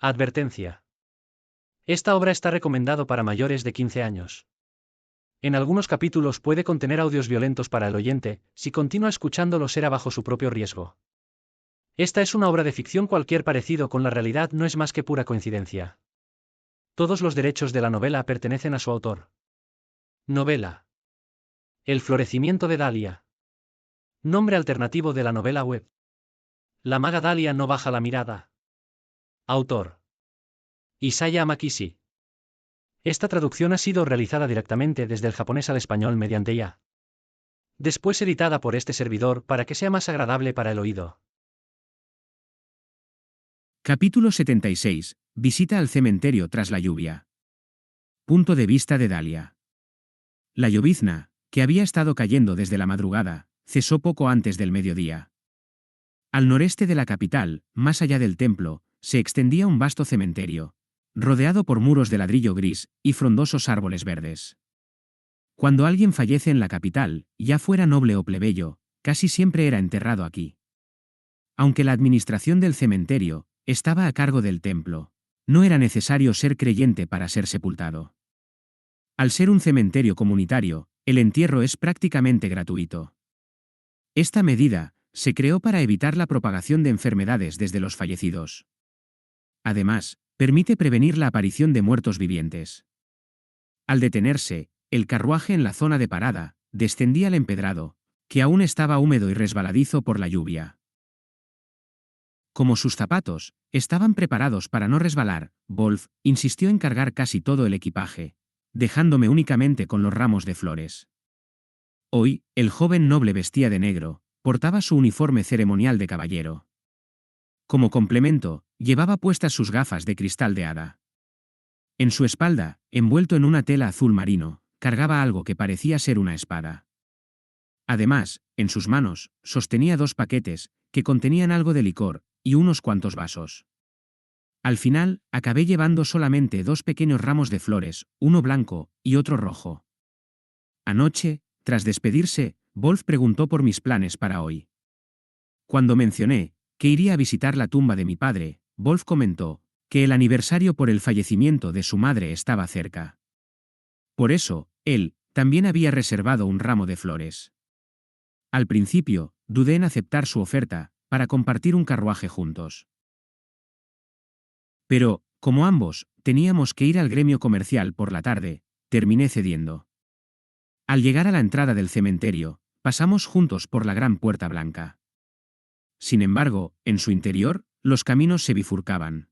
Advertencia. Esta obra está recomendado para mayores de 15 años. En algunos capítulos puede contener audios violentos para el oyente, si continúa escuchándolo será bajo su propio riesgo. Esta es una obra de ficción, cualquier parecido con la realidad no es más que pura coincidencia. Todos los derechos de la novela pertenecen a su autor. Novela. El florecimiento de Dalia. Nombre alternativo de la novela web. La maga Dalia no baja la mirada. Autor. Isaya Makisi. Esta traducción ha sido realizada directamente desde el japonés al español mediante IA. Después editada por este servidor para que sea más agradable para el oído. Capítulo 76. Visita al cementerio tras la lluvia. Punto de vista de Dalia. La llovizna, que había estado cayendo desde la madrugada, cesó poco antes del mediodía. Al noreste de la capital, más allá del templo, se extendía un vasto cementerio, rodeado por muros de ladrillo gris y frondosos árboles verdes. Cuando alguien fallece en la capital, ya fuera noble o plebeyo, casi siempre era enterrado aquí. Aunque la administración del cementerio estaba a cargo del templo, no era necesario ser creyente para ser sepultado. Al ser un cementerio comunitario, el entierro es prácticamente gratuito. Esta medida se creó para evitar la propagación de enfermedades desde los fallecidos. Además, permite prevenir la aparición de muertos vivientes. Al detenerse, el carruaje en la zona de parada descendía al empedrado, que aún estaba húmedo y resbaladizo por la lluvia. Como sus zapatos estaban preparados para no resbalar, Wolf insistió en cargar casi todo el equipaje, dejándome únicamente con los ramos de flores. Hoy, el joven noble vestía de negro, portaba su uniforme ceremonial de caballero. Como complemento, llevaba puestas sus gafas de cristal de hada. En su espalda, envuelto en una tela azul marino, cargaba algo que parecía ser una espada. Además, en sus manos, sostenía 2 paquetes, que contenían algo de licor, y unos cuantos vasos. Al final, acabé llevando solamente 2 pequeños ramos de flores, uno blanco y otro rojo. Anoche, tras despedirse, Wolf preguntó por mis planes para hoy. Cuando mencioné que iría a visitar la tumba de mi padre, Wolf comentó que el aniversario por el fallecimiento de su madre estaba cerca. Por eso, él también había reservado un ramo de flores. Al principio, dudé en aceptar su oferta para compartir un carruaje juntos. Pero, como ambos teníamos que ir al gremio comercial por la tarde, terminé cediendo. Al llegar a la entrada del cementerio, pasamos juntos por la gran puerta blanca. Sin embargo, en su interior, los caminos se bifurcaban.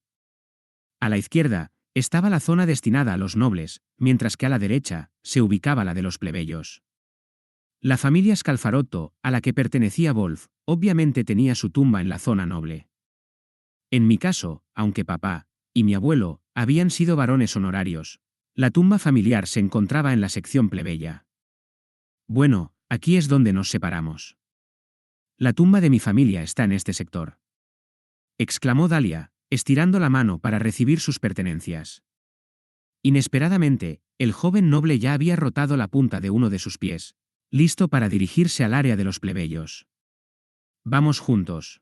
A la izquierda, estaba la zona destinada a los nobles, mientras que a la derecha, se ubicaba la de los plebeyos. La familia Scalfarotto, a la que pertenecía Wolf, obviamente tenía su tumba en la zona noble. En mi caso, aunque papá y mi abuelo habían sido varones honorarios, la tumba familiar se encontraba en la sección plebeya. Bueno, aquí es donde nos separamos. La tumba de mi familia está en este sector, exclamó Dalia, estirando la mano para recibir sus pertenencias. Inesperadamente, el joven noble ya había rotado la punta de uno de sus pies, listo para dirigirse al área de los plebeyos. Vamos juntos.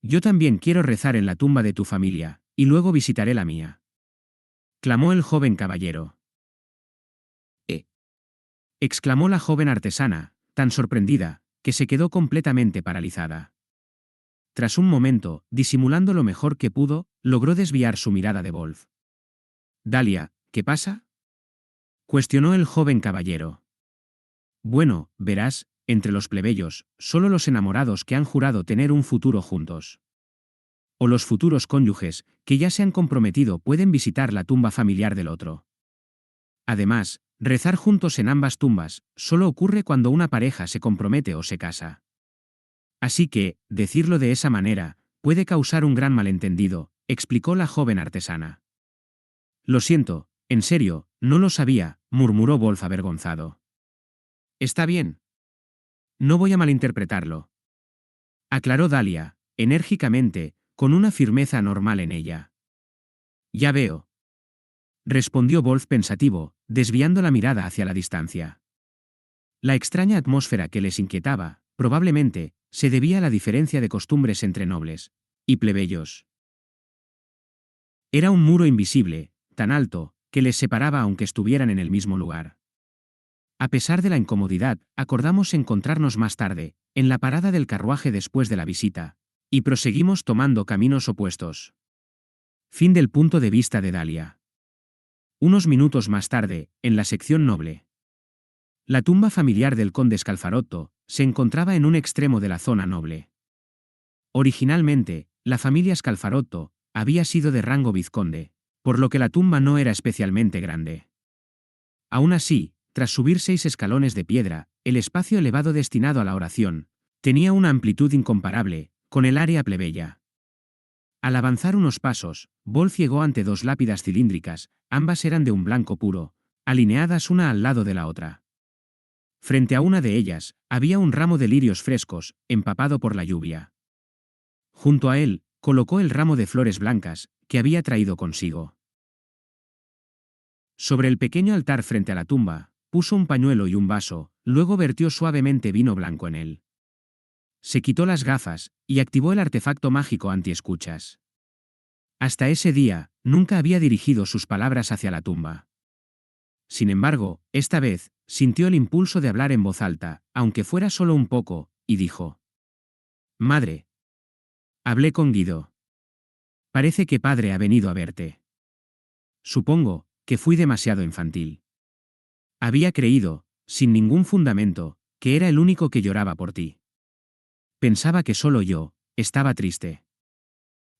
Yo también quiero rezar en la tumba de tu familia, y luego visitaré la mía, clamó el joven caballero. Exclamó la joven artesana, tan sorprendida, que se quedó completamente paralizada. Tras un momento, disimulando lo mejor que pudo, logró desviar su mirada de Wolf. Dalia, ¿qué pasa?, cuestionó el joven caballero. Bueno, verás, entre los plebeyos, solo los enamorados que han jurado tener un futuro juntos, o los futuros cónyuges, que ya se han comprometido, pueden visitar la tumba familiar del otro. Además, rezar juntos en ambas tumbas solo ocurre cuando una pareja se compromete o se casa. Así que, decirlo de esa manera, puede causar un gran malentendido, explicó la joven artesana. Lo siento, en serio, no lo sabía, murmuró Wolf avergonzado. Está bien. No voy a malinterpretarlo, aclaró Dalia, enérgicamente, con una firmeza anormal en ella. Ya veo, respondió Wolf pensativo, desviando la mirada hacia la distancia. La extraña atmósfera que les inquietaba, probablemente, se debía a la diferencia de costumbres entre nobles y plebeyos. Era un muro invisible, tan alto, que les separaba aunque estuvieran en el mismo lugar. A pesar de la incomodidad, acordamos encontrarnos más tarde, en la parada del carruaje después de la visita, y proseguimos tomando caminos opuestos. Fin del punto de vista de Dalia. Unos minutos más tarde, en la sección noble. La tumba familiar del conde Scalfarotto se encontraba en un extremo de la zona noble. Originalmente, la familia Scalfarotto había sido de rango vizconde, por lo que la tumba no era especialmente grande. Aún así, tras subir 6 escalones de piedra, el espacio elevado destinado a la oración tenía una amplitud incomparable con el área plebeya. Al avanzar unos pasos, Wolf llegó ante 2 lápidas cilíndricas, ambas eran de un blanco puro, alineadas una al lado de la otra. Frente a una de ellas, había un ramo de lirios frescos, empapado por la lluvia. Junto a él, colocó el ramo de flores blancas que había traído consigo. Sobre el pequeño altar frente a la tumba, puso un pañuelo y un vaso, luego vertió suavemente vino blanco en él. Se quitó las gafas y activó el artefacto mágico antiescuchas. Hasta ese día, nunca había dirigido sus palabras hacia la tumba. Sin embargo, esta vez, sintió el impulso de hablar en voz alta, aunque fuera solo un poco, y dijo: «Madre». Hablé con Guido. Parece que padre ha venido a verte. Supongo que fui demasiado infantil. Había creído, sin ningún fundamento, que era el único que lloraba por ti. Pensaba que solo yo estaba triste.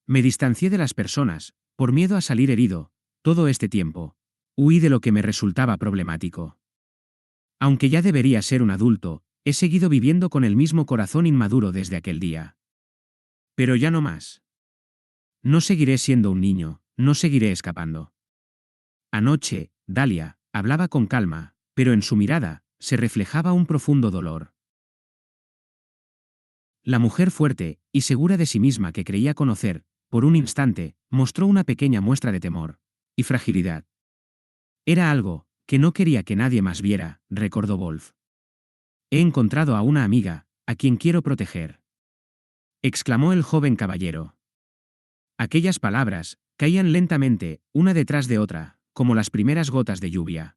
Me distancié de las personas, por miedo a salir herido, todo este tiempo. Huí de lo que me resultaba problemático. Aunque ya debería ser un adulto, he seguido viviendo con el mismo corazón inmaduro desde aquel día. Pero ya no más. No seguiré siendo un niño, no seguiré escapando. Anoche, Dalia hablaba con calma, pero en su mirada se reflejaba un profundo dolor. La mujer fuerte y segura de sí misma que creía conocer, por un instante, mostró una pequeña muestra de temor y fragilidad. Era algo que no quería que nadie más viera, recordó Wolf. He encontrado a una amiga, a quien quiero proteger, exclamó el joven caballero. Aquellas palabras caían lentamente, una detrás de otra, como las primeras gotas de lluvia.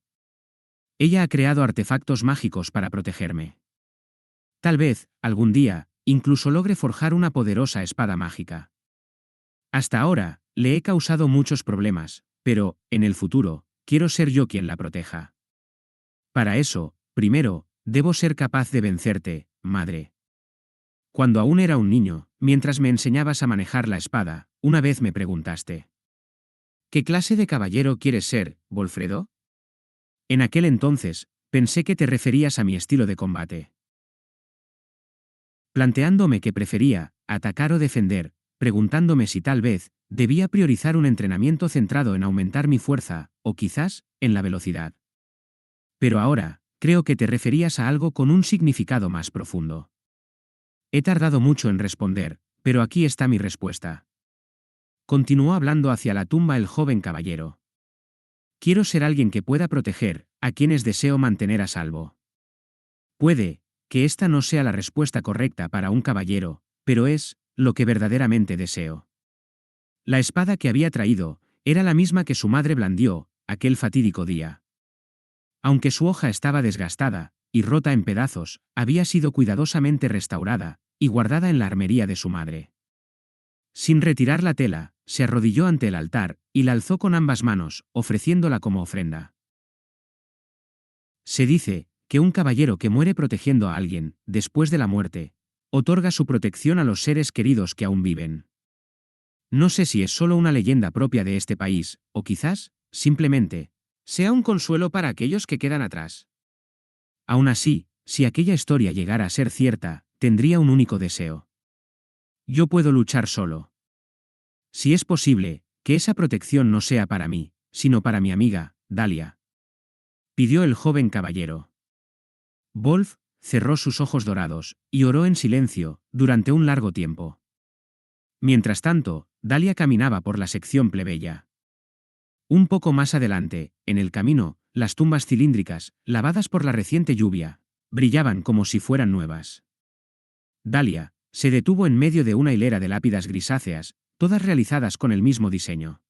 Ella ha creado artefactos mágicos para protegerme. Tal vez, algún día, incluso logre forjar una poderosa espada mágica. Hasta ahora, le he causado muchos problemas, pero, en el futuro, quiero ser yo quien la proteja. Para eso, primero, debo ser capaz de vencerte, madre. Cuando aún era un niño, mientras me enseñabas a manejar la espada, una vez me preguntaste: ¿qué clase de caballero quieres ser, Wolfredo? En aquel entonces, pensé que te referías a mi estilo de combate. Planteándome que prefería atacar o defender, preguntándome si tal vez debía priorizar un entrenamiento centrado en aumentar mi fuerza, o quizás, en la velocidad. Pero ahora, creo que te referías a algo con un significado más profundo. He tardado mucho en responder, pero aquí está mi respuesta. Continuó hablando hacia la tumba el joven caballero. Quiero ser alguien que pueda proteger a quienes deseo mantener a salvo. Puede que esta no sea la respuesta correcta para un caballero, pero es lo que verdaderamente deseo. La espada que había traído era la misma que su madre blandió aquel fatídico día. Aunque su hoja estaba desgastada y rota en pedazos, había sido cuidadosamente restaurada y guardada en la armería de su madre. Sin retirar la tela, se arrodilló ante el altar y la alzó con ambas manos, ofreciéndola como ofrenda. Se dice que un caballero que muere protegiendo a alguien, después de la muerte, otorga su protección a los seres queridos que aún viven. No sé si es solo una leyenda propia de este país, o quizás, simplemente, sea un consuelo para aquellos que quedan atrás. Aún así, si aquella historia llegara a ser cierta, tendría un único deseo. Yo puedo luchar solo. Si es posible, que esa protección no sea para mí, sino para mi amiga, Dalia. Pidió el joven caballero. Wolf cerró sus ojos dorados y oró en silencio durante un largo tiempo. Mientras tanto, Dalia caminaba por la sección plebeya. Un poco más adelante, en el camino, las tumbas cilíndricas, lavadas por la reciente lluvia, brillaban como si fueran nuevas. Dalia se detuvo en medio de una hilera de lápidas grisáceas, todas realizadas con el mismo diseño.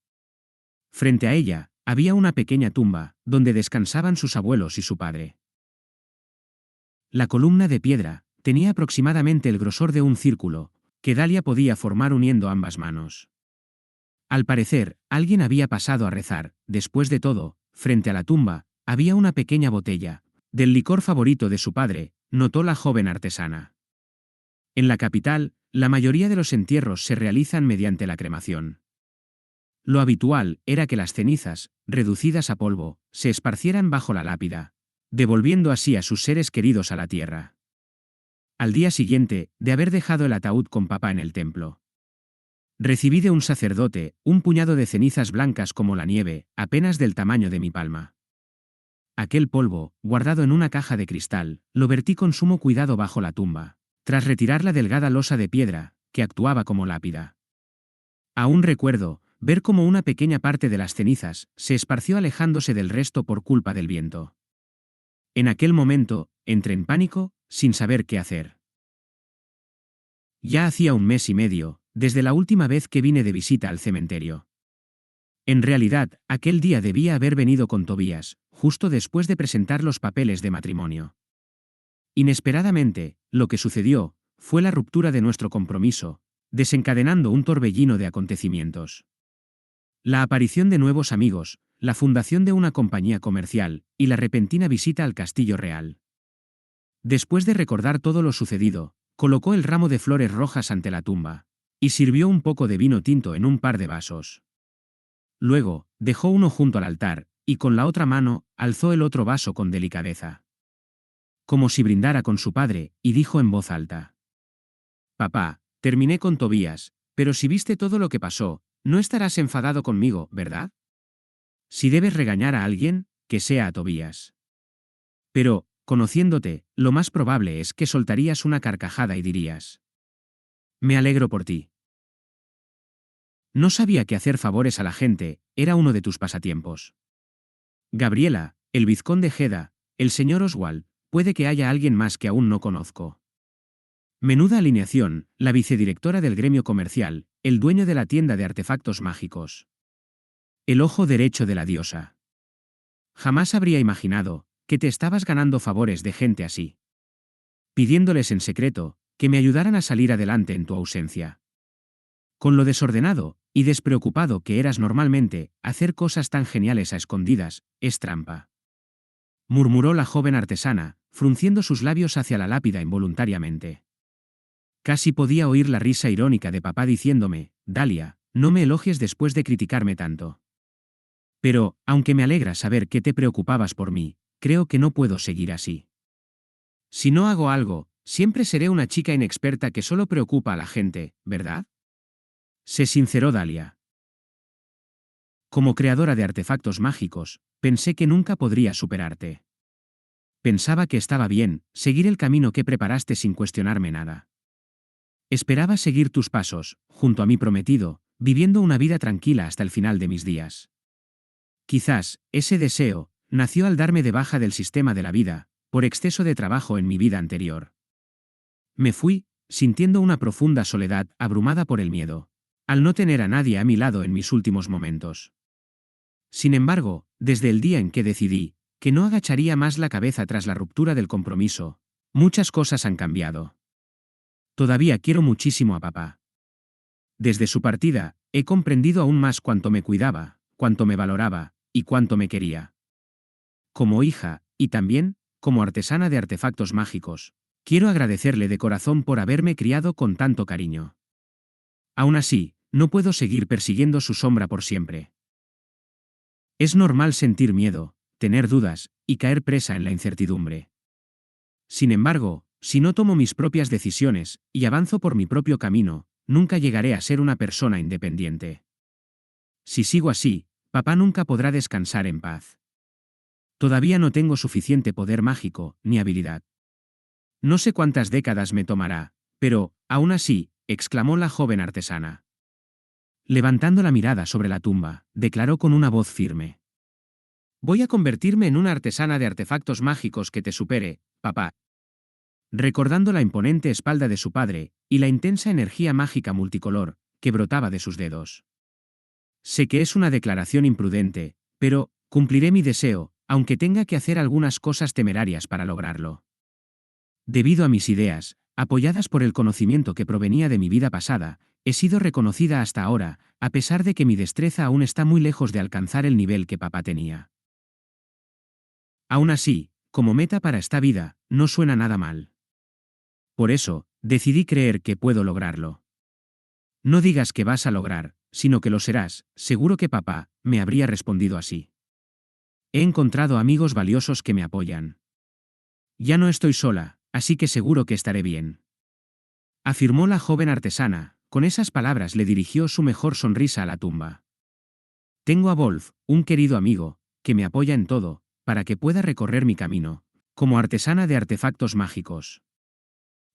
Frente a ella, había una pequeña tumba, donde descansaban sus abuelos y su padre. La columna de piedra tenía aproximadamente el grosor de un círculo, que Dalia podía formar uniendo ambas manos. Al parecer, alguien había pasado a rezar. Después de todo, frente a la tumba, había una pequeña botella, del licor favorito de su padre, notó la joven artesana. En la capital, la mayoría de los entierros se realizan mediante la cremación. Lo habitual era que las cenizas, reducidas a polvo, se esparcieran bajo la lápida, devolviendo así a sus seres queridos a la tierra. Al día siguiente, de haber dejado el ataúd con papá en el templo, recibí de un sacerdote un puñado de cenizas blancas como la nieve, apenas del tamaño de mi palma. Aquel polvo, guardado en una caja de cristal, lo vertí con sumo cuidado bajo la tumba, tras retirar la delgada losa de piedra, que actuaba como lápida. Aún recuerdo ver cómo una pequeña parte de las cenizas se esparció alejándose del resto por culpa del viento. En aquel momento, entré en pánico, sin saber qué hacer. Ya hacía un mes y medio, desde la última vez que vine de visita al cementerio. En realidad, aquel día debía haber venido con Tobías, justo después de presentar los papeles de matrimonio. Inesperadamente, lo que sucedió fue la ruptura de nuestro compromiso, desencadenando un torbellino de acontecimientos. La aparición de nuevos amigos, la fundación de una compañía comercial y la repentina visita al Castillo Real. Después de recordar todo lo sucedido, colocó el ramo de flores rojas ante la tumba y sirvió un poco de vino tinto en un par de vasos. Luego, dejó uno junto al altar y con la otra mano alzó el otro vaso con delicadeza, como si brindara con su padre, y dijo en voz alta: «Papá, terminé con Tobías, pero si viste todo lo que pasó, no estarás enfadado conmigo, ¿verdad? Si debes regañar a alguien, que sea a Tobías. Pero, conociéndote, lo más probable es que soltarías una carcajada y dirías: me alegro por ti. No sabía que hacer favores a la gente era uno de tus pasatiempos. Gabriela, el vizconde Jeda, el señor Oswald, puede que haya alguien más que aún no conozco. Menuda alineación, la vicedirectora del gremio comercial, el dueño de la tienda de artefactos mágicos. El ojo derecho de la diosa. Jamás habría imaginado que te estabas ganando favores de gente así, pidiéndoles en secreto que me ayudaran a salir adelante en tu ausencia. Con lo desordenado y despreocupado que eras normalmente, hacer cosas tan geniales a escondidas es trampa. Murmuró la joven artesana, frunciendo sus labios hacia la lápida involuntariamente. Casi podía oír la risa irónica de papá diciéndome: Dalia, no me elogies después de criticarme tanto. Pero, aunque me alegra saber que te preocupabas por mí, creo que no puedo seguir así. Si no hago algo, siempre seré una chica inexperta que solo preocupa a la gente, ¿verdad? Se sinceró Dalia. Como creadora de artefactos mágicos, pensé que nunca podría superarte. Pensaba que estaba bien seguir el camino que preparaste sin cuestionarme nada. Esperaba seguir tus pasos, junto a mi prometido, viviendo una vida tranquila hasta el final de mis días. Quizás, ese deseo nació al darme de baja del sistema de la vida, por exceso de trabajo en mi vida anterior. Me fui, sintiendo una profunda soledad abrumada por el miedo, al no tener a nadie a mi lado en mis últimos momentos. Sin embargo, desde el día en que decidí que no agacharía más la cabeza tras la ruptura del compromiso, muchas cosas han cambiado. Todavía quiero muchísimo a papá. Desde su partida, he comprendido aún más cuánto me cuidaba, cuánto me valoraba, y cuánto me quería. Como hija, y también, como artesana de artefactos mágicos, quiero agradecerle de corazón por haberme criado con tanto cariño. Aún así, no puedo seguir persiguiendo su sombra por siempre. Es normal sentir miedo, tener dudas, y caer presa en la incertidumbre. Sin embargo, si no tomo mis propias decisiones, y avanzo por mi propio camino, nunca llegaré a ser una persona independiente. Si sigo así, papá nunca podrá descansar en paz. Todavía no tengo suficiente poder mágico, ni habilidad. No sé cuántas décadas me tomará, pero, aún así, exclamó la joven artesana. Levantando la mirada sobre la tumba, declaró con una voz firme: voy a convertirme en una artesana de artefactos mágicos que te supere, papá. Recordando la imponente espalda de su padre, y la intensa energía mágica multicolor, que brotaba de sus dedos. Sé que es una declaración imprudente, pero cumpliré mi deseo, aunque tenga que hacer algunas cosas temerarias para lograrlo. Debido a mis ideas, apoyadas por el conocimiento que provenía de mi vida pasada, he sido reconocida hasta ahora, a pesar de que mi destreza aún está muy lejos de alcanzar el nivel que papá tenía. Aún así, como meta para esta vida, no suena nada mal. Por eso, decidí creer que puedo lograrlo. No digas que vas a lograr, sino que lo serás, seguro que papá, me habría respondido así. He encontrado amigos valiosos que me apoyan. Ya no estoy sola, así que seguro que estaré bien. Afirmó la joven artesana, con esas palabras le dirigió su mejor sonrisa a la tumba. Tengo a Wolf, un querido amigo, que me apoya en todo, para que pueda recorrer mi camino, como artesana de artefactos mágicos.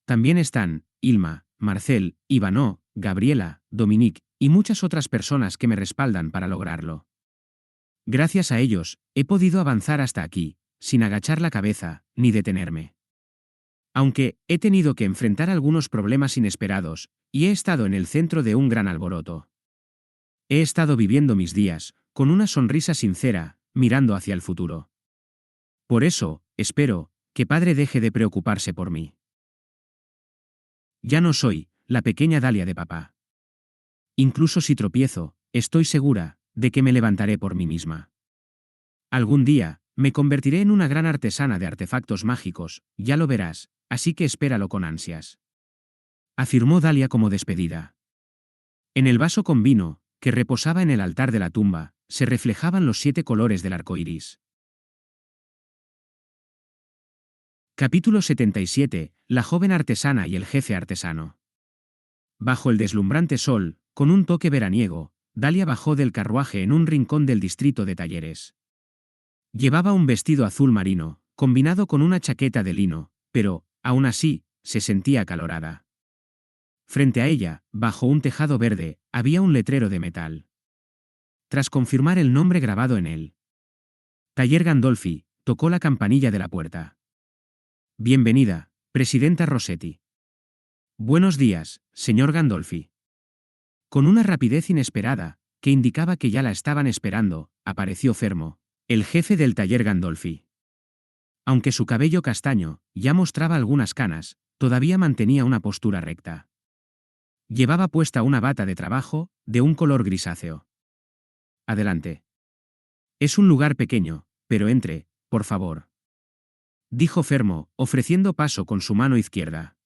También están Ilma, Marcel, Ivanó, Gabriela, Dominique y muchas otras personas que me respaldan para lograrlo. Gracias a ellos, he podido avanzar hasta aquí, sin agachar la cabeza, ni detenerme. Aunque he tenido que enfrentar algunos problemas inesperados, y he estado en el centro de un gran alboroto. He estado viviendo mis días, con una sonrisa sincera, mirando hacia el futuro. Por eso, espero, que padre deje de preocuparse por mí. Ya no soy la pequeña Dalia de papá. Incluso si tropiezo, estoy segura de que me levantaré por mí misma. Algún día, me convertiré en una gran artesana de artefactos mágicos, ya lo verás, así que espéralo con ansias. Afirmó Dalia como despedida. En el vaso con vino, que reposaba en el altar de la tumba, se reflejaban los 7 colores del arco iris. Capítulo 77. La joven artesana y el jefe artesano. Bajo el deslumbrante sol, con un toque veraniego, Dalia bajó del carruaje en un rincón del distrito de talleres. Llevaba un vestido azul marino, combinado con una chaqueta de lino, pero, aún así, se sentía acalorada. Frente a ella, bajo un tejado verde, había un letrero de metal. Tras confirmar el nombre grabado en él, Taller Gandolfi, tocó la campanilla de la puerta. Bienvenida, presidenta Rossetti. Buenos días, señor Gandolfi. Con una rapidez inesperada, que indicaba que ya la estaban esperando, apareció Fermo, el jefe del taller Gandolfi. Aunque su cabello castaño ya mostraba algunas canas, todavía mantenía una postura recta. Llevaba puesta una bata de trabajo, de un color grisáceo. Adelante. Es un lugar pequeño, pero entre, por favor. Dijo Fermo, ofreciendo paso con su mano izquierda.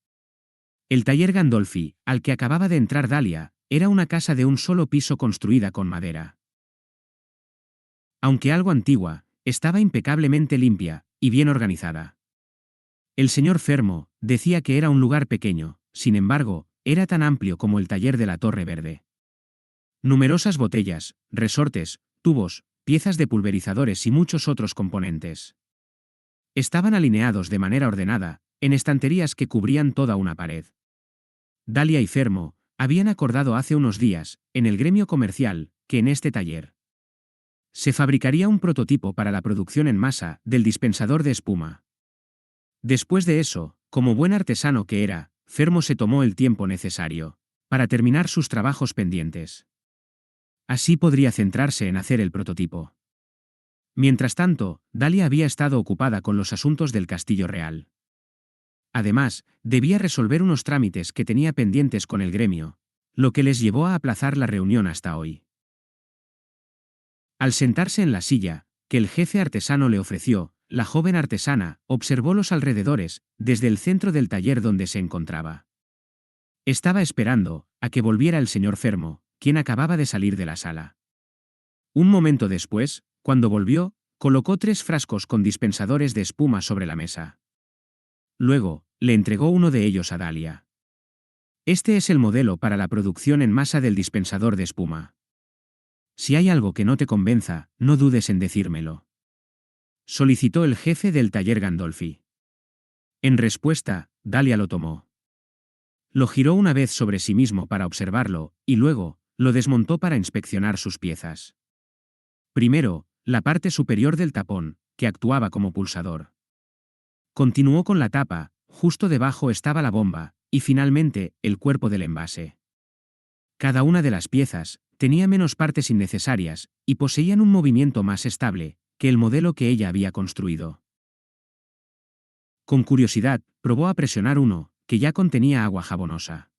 El taller Gandolfi, al que acababa de entrar Dalia, era una casa de un solo piso construida con madera. Aunque algo antigua, estaba impecablemente limpia y bien organizada. El señor Fermo decía que era un lugar pequeño, sin embargo, era tan amplio como el taller de la Torre Verde. Numerosas botellas, resortes, tubos, piezas de pulverizadores y muchos otros componentes. Estaban alineados de manera ordenada, en estanterías que cubrían toda una pared. Dalia y Fermo habían acordado hace unos días, en el gremio comercial, que en este taller se fabricaría un prototipo para la producción en masa del dispensador de espuma. Después de eso, como buen artesano que era, Fermo se tomó el tiempo necesario para terminar sus trabajos pendientes. Así podría centrarse en hacer el prototipo. Mientras tanto, Dalia había estado ocupada con los asuntos del castillo real. Además, debía resolver unos trámites que tenía pendientes con el gremio, lo que les llevó a aplazar la reunión hasta hoy. Al sentarse en la silla, que el jefe artesano le ofreció, la joven artesana observó los alrededores, desde el centro del taller donde se encontraba. Estaba esperando a que volviera el señor Fermo, quien acababa de salir de la sala. Un momento después, cuando volvió, colocó 3 frascos con dispensadores de espuma sobre la mesa. Luego, le entregó uno de ellos a Dalia. Este es el modelo para la producción en masa del dispensador de espuma. Si hay algo que no te convenza, no dudes en decírmelo. Solicitó el jefe del taller Gandolfi. En respuesta, Dalia lo tomó. Lo giró una vez sobre sí mismo para observarlo, y luego, lo desmontó para inspeccionar sus piezas. Primero, la parte superior del tapón, que actuaba como pulsador. Continuó con la tapa, justo debajo estaba la bomba, y finalmente, el cuerpo del envase. Cada una de las piezas tenía menos partes innecesarias, y poseían un movimiento más estable que el modelo que ella había construido. Con curiosidad, probó a presionar uno, que ya contenía agua jabonosa.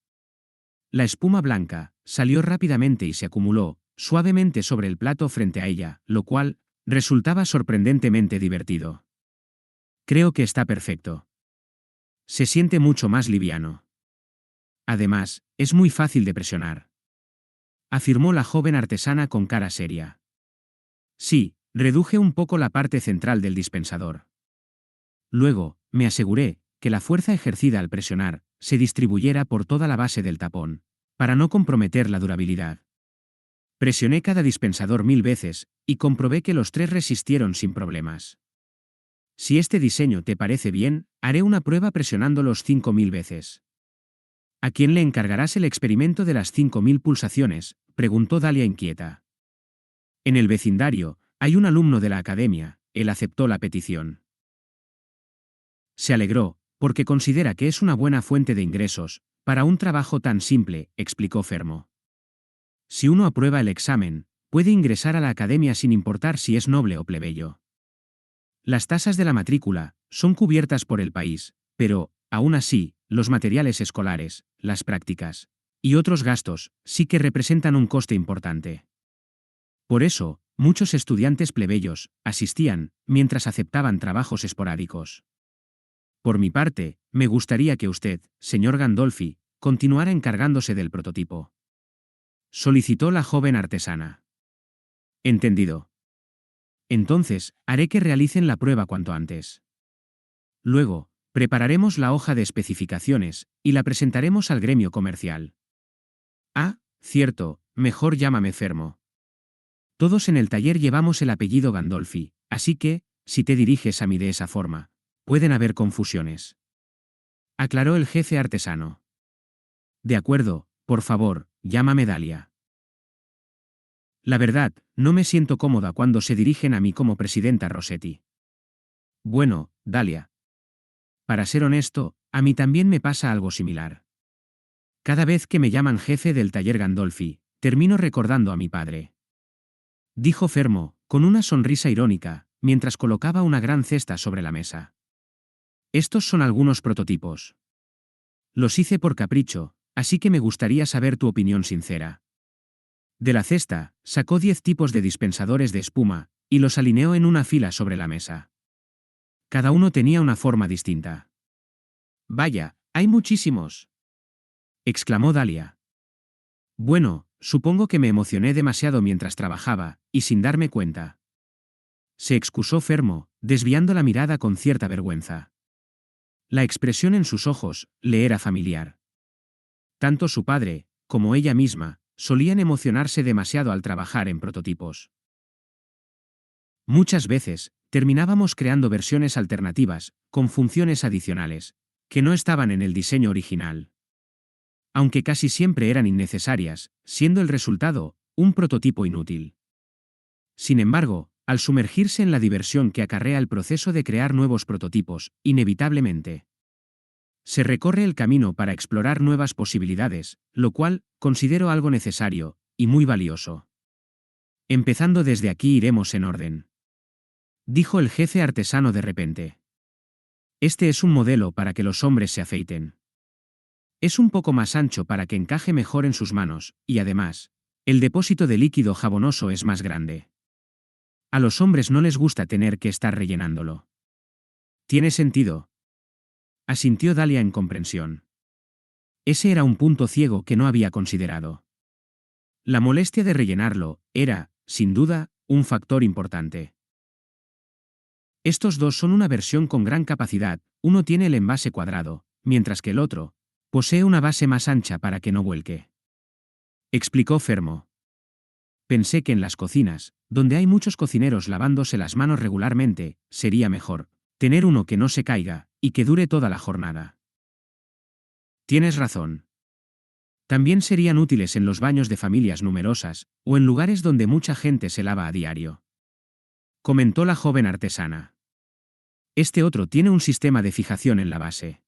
La espuma blanca salió rápidamente y se acumuló suavemente sobre el plato frente a ella, lo cual resultaba sorprendentemente divertido. Creo que está perfecto. Se siente mucho más liviano. Además, es muy fácil de presionar, afirmó la joven artesana con cara seria. Sí, reduje un poco la parte central del dispensador. Luego, me aseguré que la fuerza ejercida al presionar se distribuyera por toda la base del tapón, para no comprometer la durabilidad. Presioné cada dispensador 1000 veces, y comprobé que los tres resistieron sin problemas. Si este diseño te parece bien, haré una prueba presionándolos 5000 veces. ¿A quién le encargarás el experimento de las 5000 pulsaciones?, preguntó Dalia inquieta. En el vecindario, hay un alumno de la academia, él aceptó la petición. Se alegró, porque considera que es una buena fuente de ingresos, para un trabajo tan simple, explicó Fermo. Si uno aprueba el examen, puede ingresar a la academia sin importar si es noble o plebeyo. Las tasas de la matrícula son cubiertas por el país, pero, aún así, los materiales escolares, las prácticas y otros gastos sí que representan un coste importante. Por eso, muchos estudiantes plebeyos asistían mientras aceptaban trabajos esporádicos. Por mi parte, me gustaría que usted, señor Gandolfi, continuara encargándose del prototipo. Solicitó la joven artesana. Entendido. Entonces, haré que realicen la prueba cuanto antes. Luego, prepararemos la hoja de especificaciones y la presentaremos al gremio comercial. Ah, cierto, mejor llámame Fermo. Todos en el taller llevamos el apellido Gandolfi, así que, si te diriges a mí de esa forma, pueden haber confusiones. Aclaró el jefe artesano. De acuerdo, por favor, llámame Dalia. La verdad, no me siento cómoda cuando se dirigen a mí como presidenta Rossetti. Bueno, Dalia. Para ser honesto, a mí también me pasa algo similar. Cada vez que me llaman jefe del taller Gandolfi, termino recordando a mi padre. Dijo Fermo, con una sonrisa irónica, mientras colocaba una gran cesta sobre la mesa. Estos son algunos prototipos. Los hice por capricho, así que me gustaría saber tu opinión sincera. De la cesta, sacó 10 tipos de dispensadores de espuma, y los alineó en una fila sobre la mesa. Cada uno tenía una forma distinta. Vaya, hay muchísimos, exclamó Dalia. Bueno, supongo que me emocioné demasiado mientras trabajaba, y sin darme cuenta. Se excusó Fermo, desviando la mirada con cierta vergüenza. La expresión en sus ojos le era familiar. Tanto su padre, como ella misma, solían emocionarse demasiado al trabajar en prototipos. Muchas veces, terminábamos creando versiones alternativas, con funciones adicionales, que no estaban en el diseño original. Aunque casi siempre eran innecesarias, siendo el resultado, un prototipo inútil. Sin embargo, al sumergirse en la diversión que acarrea el proceso de crear nuevos prototipos, inevitablemente se recorre el camino para explorar nuevas posibilidades, lo cual considero algo necesario y muy valioso. Empezando desde aquí iremos en orden, dijo el jefe artesano de repente. Este es un modelo para que los hombres se afeiten. Es un poco más ancho para que encaje mejor en sus manos, y además, el depósito de líquido jabonoso es más grande. A los hombres no les gusta tener que estar rellenándolo. ¿Tiene sentido?, asintió Dalia en comprensión. Ese era un punto ciego que no había considerado. La molestia de rellenarlo era, sin duda, un factor importante. Estos dos son una versión con gran capacidad, uno tiene el envase cuadrado, mientras que el otro posee una base más ancha para que no vuelque. Explicó Fermo. Pensé que en las cocinas, donde hay muchos cocineros lavándose las manos regularmente, sería mejor tener uno que no se caiga y que dure toda la jornada. Tienes razón. También serían útiles en los baños de familias numerosas, o en lugares donde mucha gente se lava a diario, comentó la joven artesana. Este otro tiene un sistema de fijación en la base.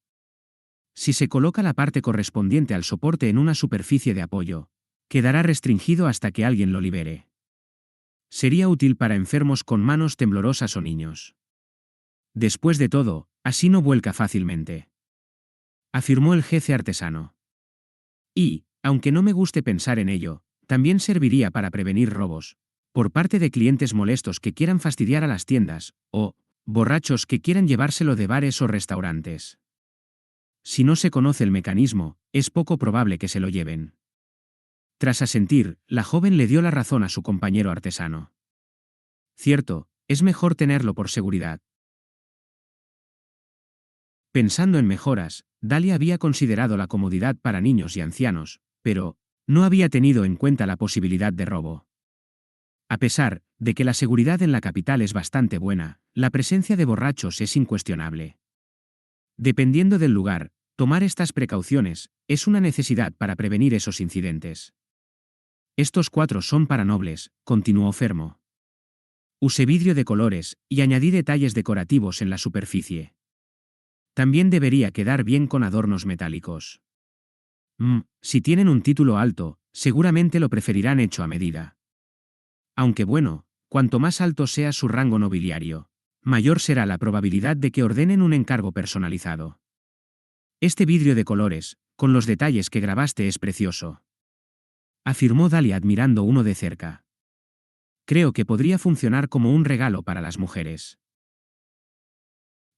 Si se coloca la parte correspondiente al soporte en una superficie de apoyo, Quedará restringido hasta que alguien lo libere. Sería útil para enfermos con manos temblorosas o niños. Después de todo, así no vuelca fácilmente, afirmó el jefe artesano. Y, aunque no me guste pensar en ello, también serviría para prevenir robos, por parte de clientes molestos que quieran fastidiar a las tiendas, o borrachos que quieran llevárselo de bares o restaurantes. Si no se conoce el mecanismo, es poco probable que se lo lleven. Tras asentir, la joven le dio la razón a su compañero artesano. Cierto, es mejor tenerlo por seguridad. Pensando en mejoras, Dalia había considerado la comodidad para niños y ancianos, pero no había tenido en cuenta la posibilidad de robo. A pesar de que la seguridad en la capital es bastante buena, la presencia de borrachos es incuestionable. Dependiendo del lugar, tomar estas precauciones es una necesidad para prevenir esos incidentes. Estos 4 son para nobles, continuó Fermo. Use vidrio de colores y añadí detalles decorativos en la superficie. También debería quedar bien con adornos metálicos. Si tienen un título alto, seguramente lo preferirán hecho a medida. Aunque bueno, cuanto más alto sea su rango nobiliario, mayor será la probabilidad de que ordenen un encargo personalizado. Este vidrio de colores, con los detalles que grabaste, es precioso, afirmó Dalia admirando uno de cerca. Creo que podría funcionar como un regalo para las mujeres.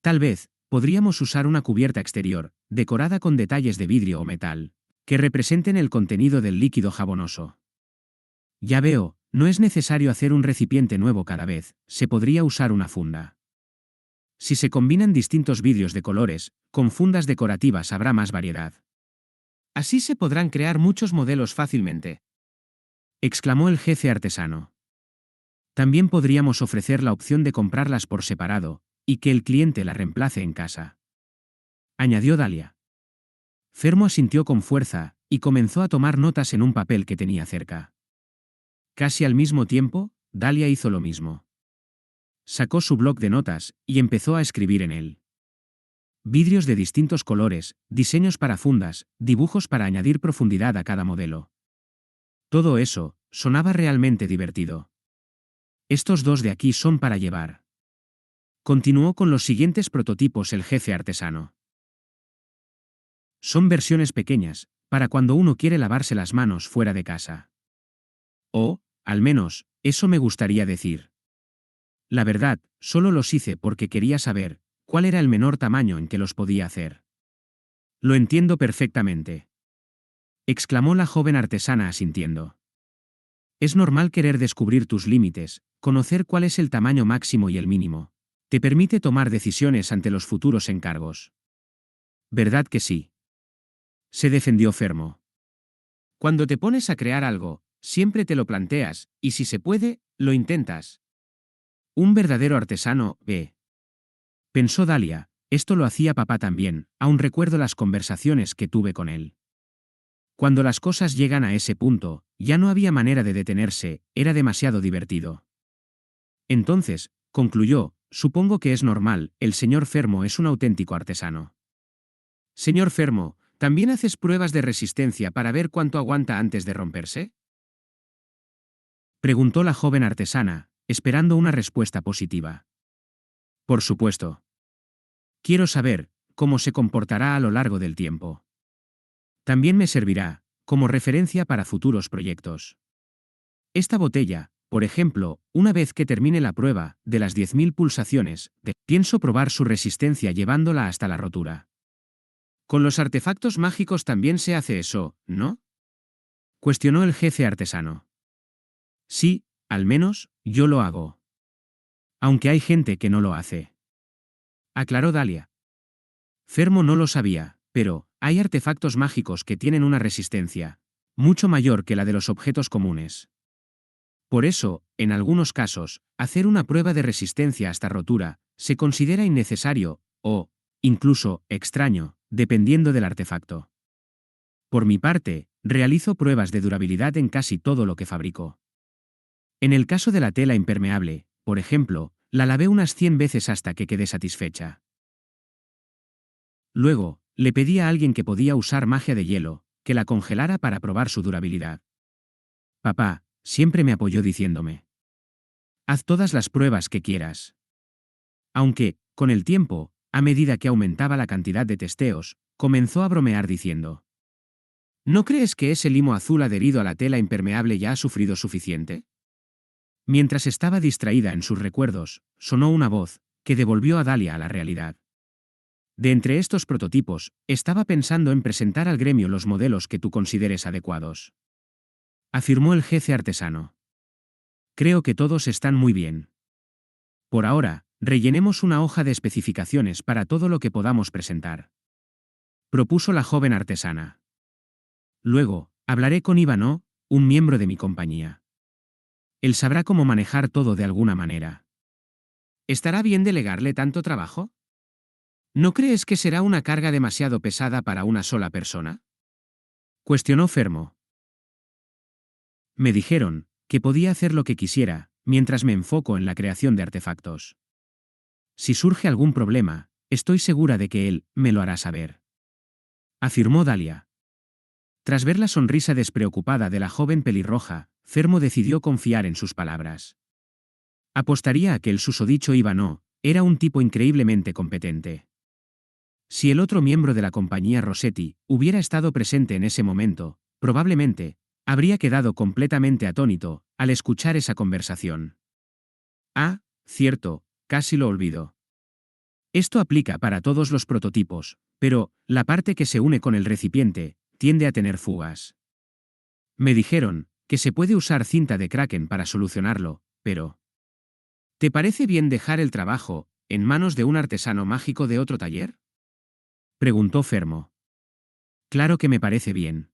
Tal vez, podríamos usar una cubierta exterior, decorada con detalles de vidrio o metal, que representen el contenido del líquido jabonoso. Ya veo, no es necesario hacer un recipiente nuevo cada vez, se podría usar una funda. Si se combinan distintos vidrios de colores, con fundas decorativas habrá más variedad. Así se podrán crear muchos modelos fácilmente, exclamó el jefe artesano. También podríamos ofrecer la opción de comprarlas por separado, y que el cliente la reemplace en casa, añadió Dalia. Fermo asintió con fuerza, y comenzó a tomar notas en un papel que tenía cerca. Casi al mismo tiempo, Dalia hizo lo mismo. Sacó su bloc de notas, y empezó a escribir en él. Vidrios de distintos colores, diseños para fundas, dibujos para añadir profundidad a cada modelo. Todo eso, sonaba realmente divertido. Estos 2 de aquí son para llevar. Continuó con los siguientes prototipos el jefe artesano. Son versiones pequeñas, para cuando uno quiere lavarse las manos fuera de casa. O, al menos, eso me gustaría decir. La verdad, solo los hice porque quería saber cuál era el menor tamaño en que los podía hacer. Lo entiendo perfectamente, exclamó la joven artesana asintiendo. Es normal querer descubrir tus límites, conocer cuál es el tamaño máximo y el mínimo. Te permite tomar decisiones ante los futuros encargos. ¿Verdad que sí? Se defendió Fermo. Cuando te pones a crear algo, siempre te lo planteas, y si se puede, lo intentas. Un verdadero artesano, pensó Dalia, esto lo hacía papá también, aún recuerdo las conversaciones que tuve con él. Cuando las cosas llegan a ese punto, ya no había manera de detenerse, era demasiado divertido. Entonces, concluyó, supongo que es normal, el señor Fermo es un auténtico artesano. Señor Fermo, ¿también haces pruebas de resistencia para ver cuánto aguanta antes de romperse? Preguntó la joven artesana, esperando una respuesta positiva. Por supuesto. Quiero saber cómo se comportará a lo largo del tiempo. También me servirá como referencia para futuros proyectos. Esta botella, por ejemplo, una vez que termine la prueba de las 10.000 pulsaciones, pienso probar su resistencia llevándola hasta la rotura. Con los artefactos mágicos también se hace eso, ¿no? Cuestionó el jefe artesano. Sí, al menos, yo lo hago. Aunque hay gente que no lo hace, aclaró Dalia. Fermo no lo sabía, pero hay artefactos mágicos que tienen una resistencia mucho mayor que la de los objetos comunes. Por eso, en algunos casos, hacer una prueba de resistencia hasta rotura se considera innecesario, o, incluso, extraño, dependiendo del artefacto. Por mi parte, realizo pruebas de durabilidad en casi todo lo que fabrico. En el caso de la tela impermeable, por ejemplo, la lavé unas 100 veces hasta que quedé satisfecha. Luego, le pedí a alguien que podía usar magia de hielo, que la congelara para probar su durabilidad. Papá siempre me apoyó diciéndome: haz todas las pruebas que quieras. Aunque, con el tiempo, a medida que aumentaba la cantidad de testeos, comenzó a bromear diciendo: ¿no crees que ese limo azul adherido a la tela impermeable ya ha sufrido suficiente? Mientras estaba distraída en sus recuerdos, sonó una voz que devolvió a Dalia a la realidad. De entre estos prototipos, estaba pensando en presentar al gremio los modelos que tú consideres adecuados, afirmó el jefe artesano. Creo que todos están muy bien. Por ahora, rellenemos una hoja de especificaciones para todo lo que podamos presentar, propuso la joven artesana. Luego, hablaré con Ivano, un miembro de mi compañía. Él sabrá cómo manejar todo de alguna manera. ¿Estará bien delegarle tanto trabajo? ¿No crees que será una carga demasiado pesada para una sola persona? Cuestionó Fermo. Me dijeron que podía hacer lo que quisiera, mientras me enfoco en la creación de artefactos. Si surge algún problema, estoy segura de que él me lo hará saber, afirmó Dalia. Tras ver la sonrisa despreocupada de la joven pelirroja, Fermo decidió confiar en sus palabras. Apostaría a que el susodicho Ivano era un tipo increíblemente competente. Si el otro miembro de la compañía Rossetti hubiera estado presente en ese momento, probablemente habría quedado completamente atónito al escuchar esa conversación. Ah, cierto, casi lo olvido. Esto aplica para todos los prototipos, pero la parte que se une con el recipiente tiende a tener fugas. Me dijeron que se puede usar cinta de Kraken para solucionarlo, pero ¿te parece bien dejar el trabajo en manos de un artesano mágico de otro taller? Preguntó Fermo. Claro que me parece bien.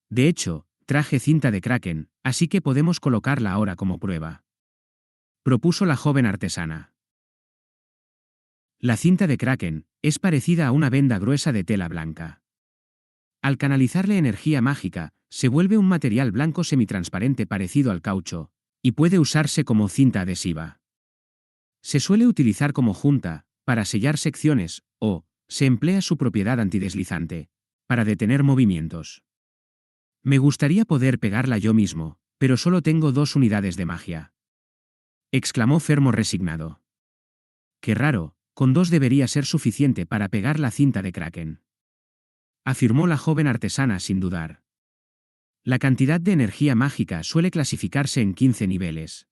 De hecho, traje cinta de Kraken, así que podemos colocarla ahora como prueba, propuso la joven artesana. La cinta de Kraken es parecida a una venda gruesa de tela blanca. Al canalizarle energía mágica, se vuelve un material blanco semitransparente parecido al caucho, y puede usarse como cinta adhesiva. Se suele utilizar como junta, para sellar secciones, o se emplea su propiedad antideslizante, para detener movimientos. Me gustaría poder pegarla yo mismo, pero solo tengo 2 unidades de magia, exclamó Fermo resignado. Qué raro, con 2 debería ser suficiente para pegar la cinta de Kraken, afirmó la joven artesana sin dudar. La cantidad de energía mágica suele clasificarse en 15 niveles.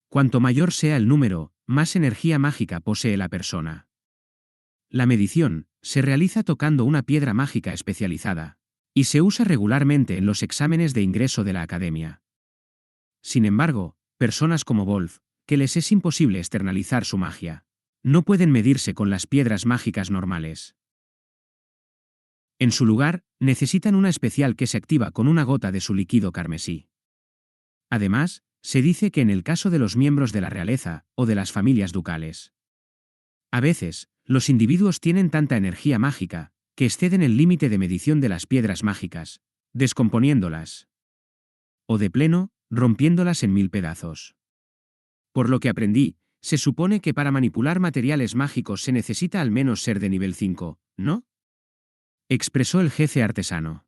Cuanto mayor sea el número, más energía mágica posee la persona. La medición se realiza tocando una piedra mágica especializada, y se usa regularmente en los exámenes de ingreso de la academia. Sin embargo, personas como Wolf, que les es imposible externalizar su magia, no pueden medirse con las piedras mágicas normales. En su lugar, necesitan una especial que se activa con una gota de su líquido carmesí. Además, se dice que en el caso de los miembros de la realeza o de las familias ducales, a veces, los individuos tienen tanta energía mágica que exceden el límite de medición de las piedras mágicas, descomponiéndolas, o de pleno, rompiéndolas en 1000 pedazos. Por lo que aprendí, se supone que para manipular materiales mágicos se necesita al menos ser de nivel 5, ¿no? Expresó el jefe artesano.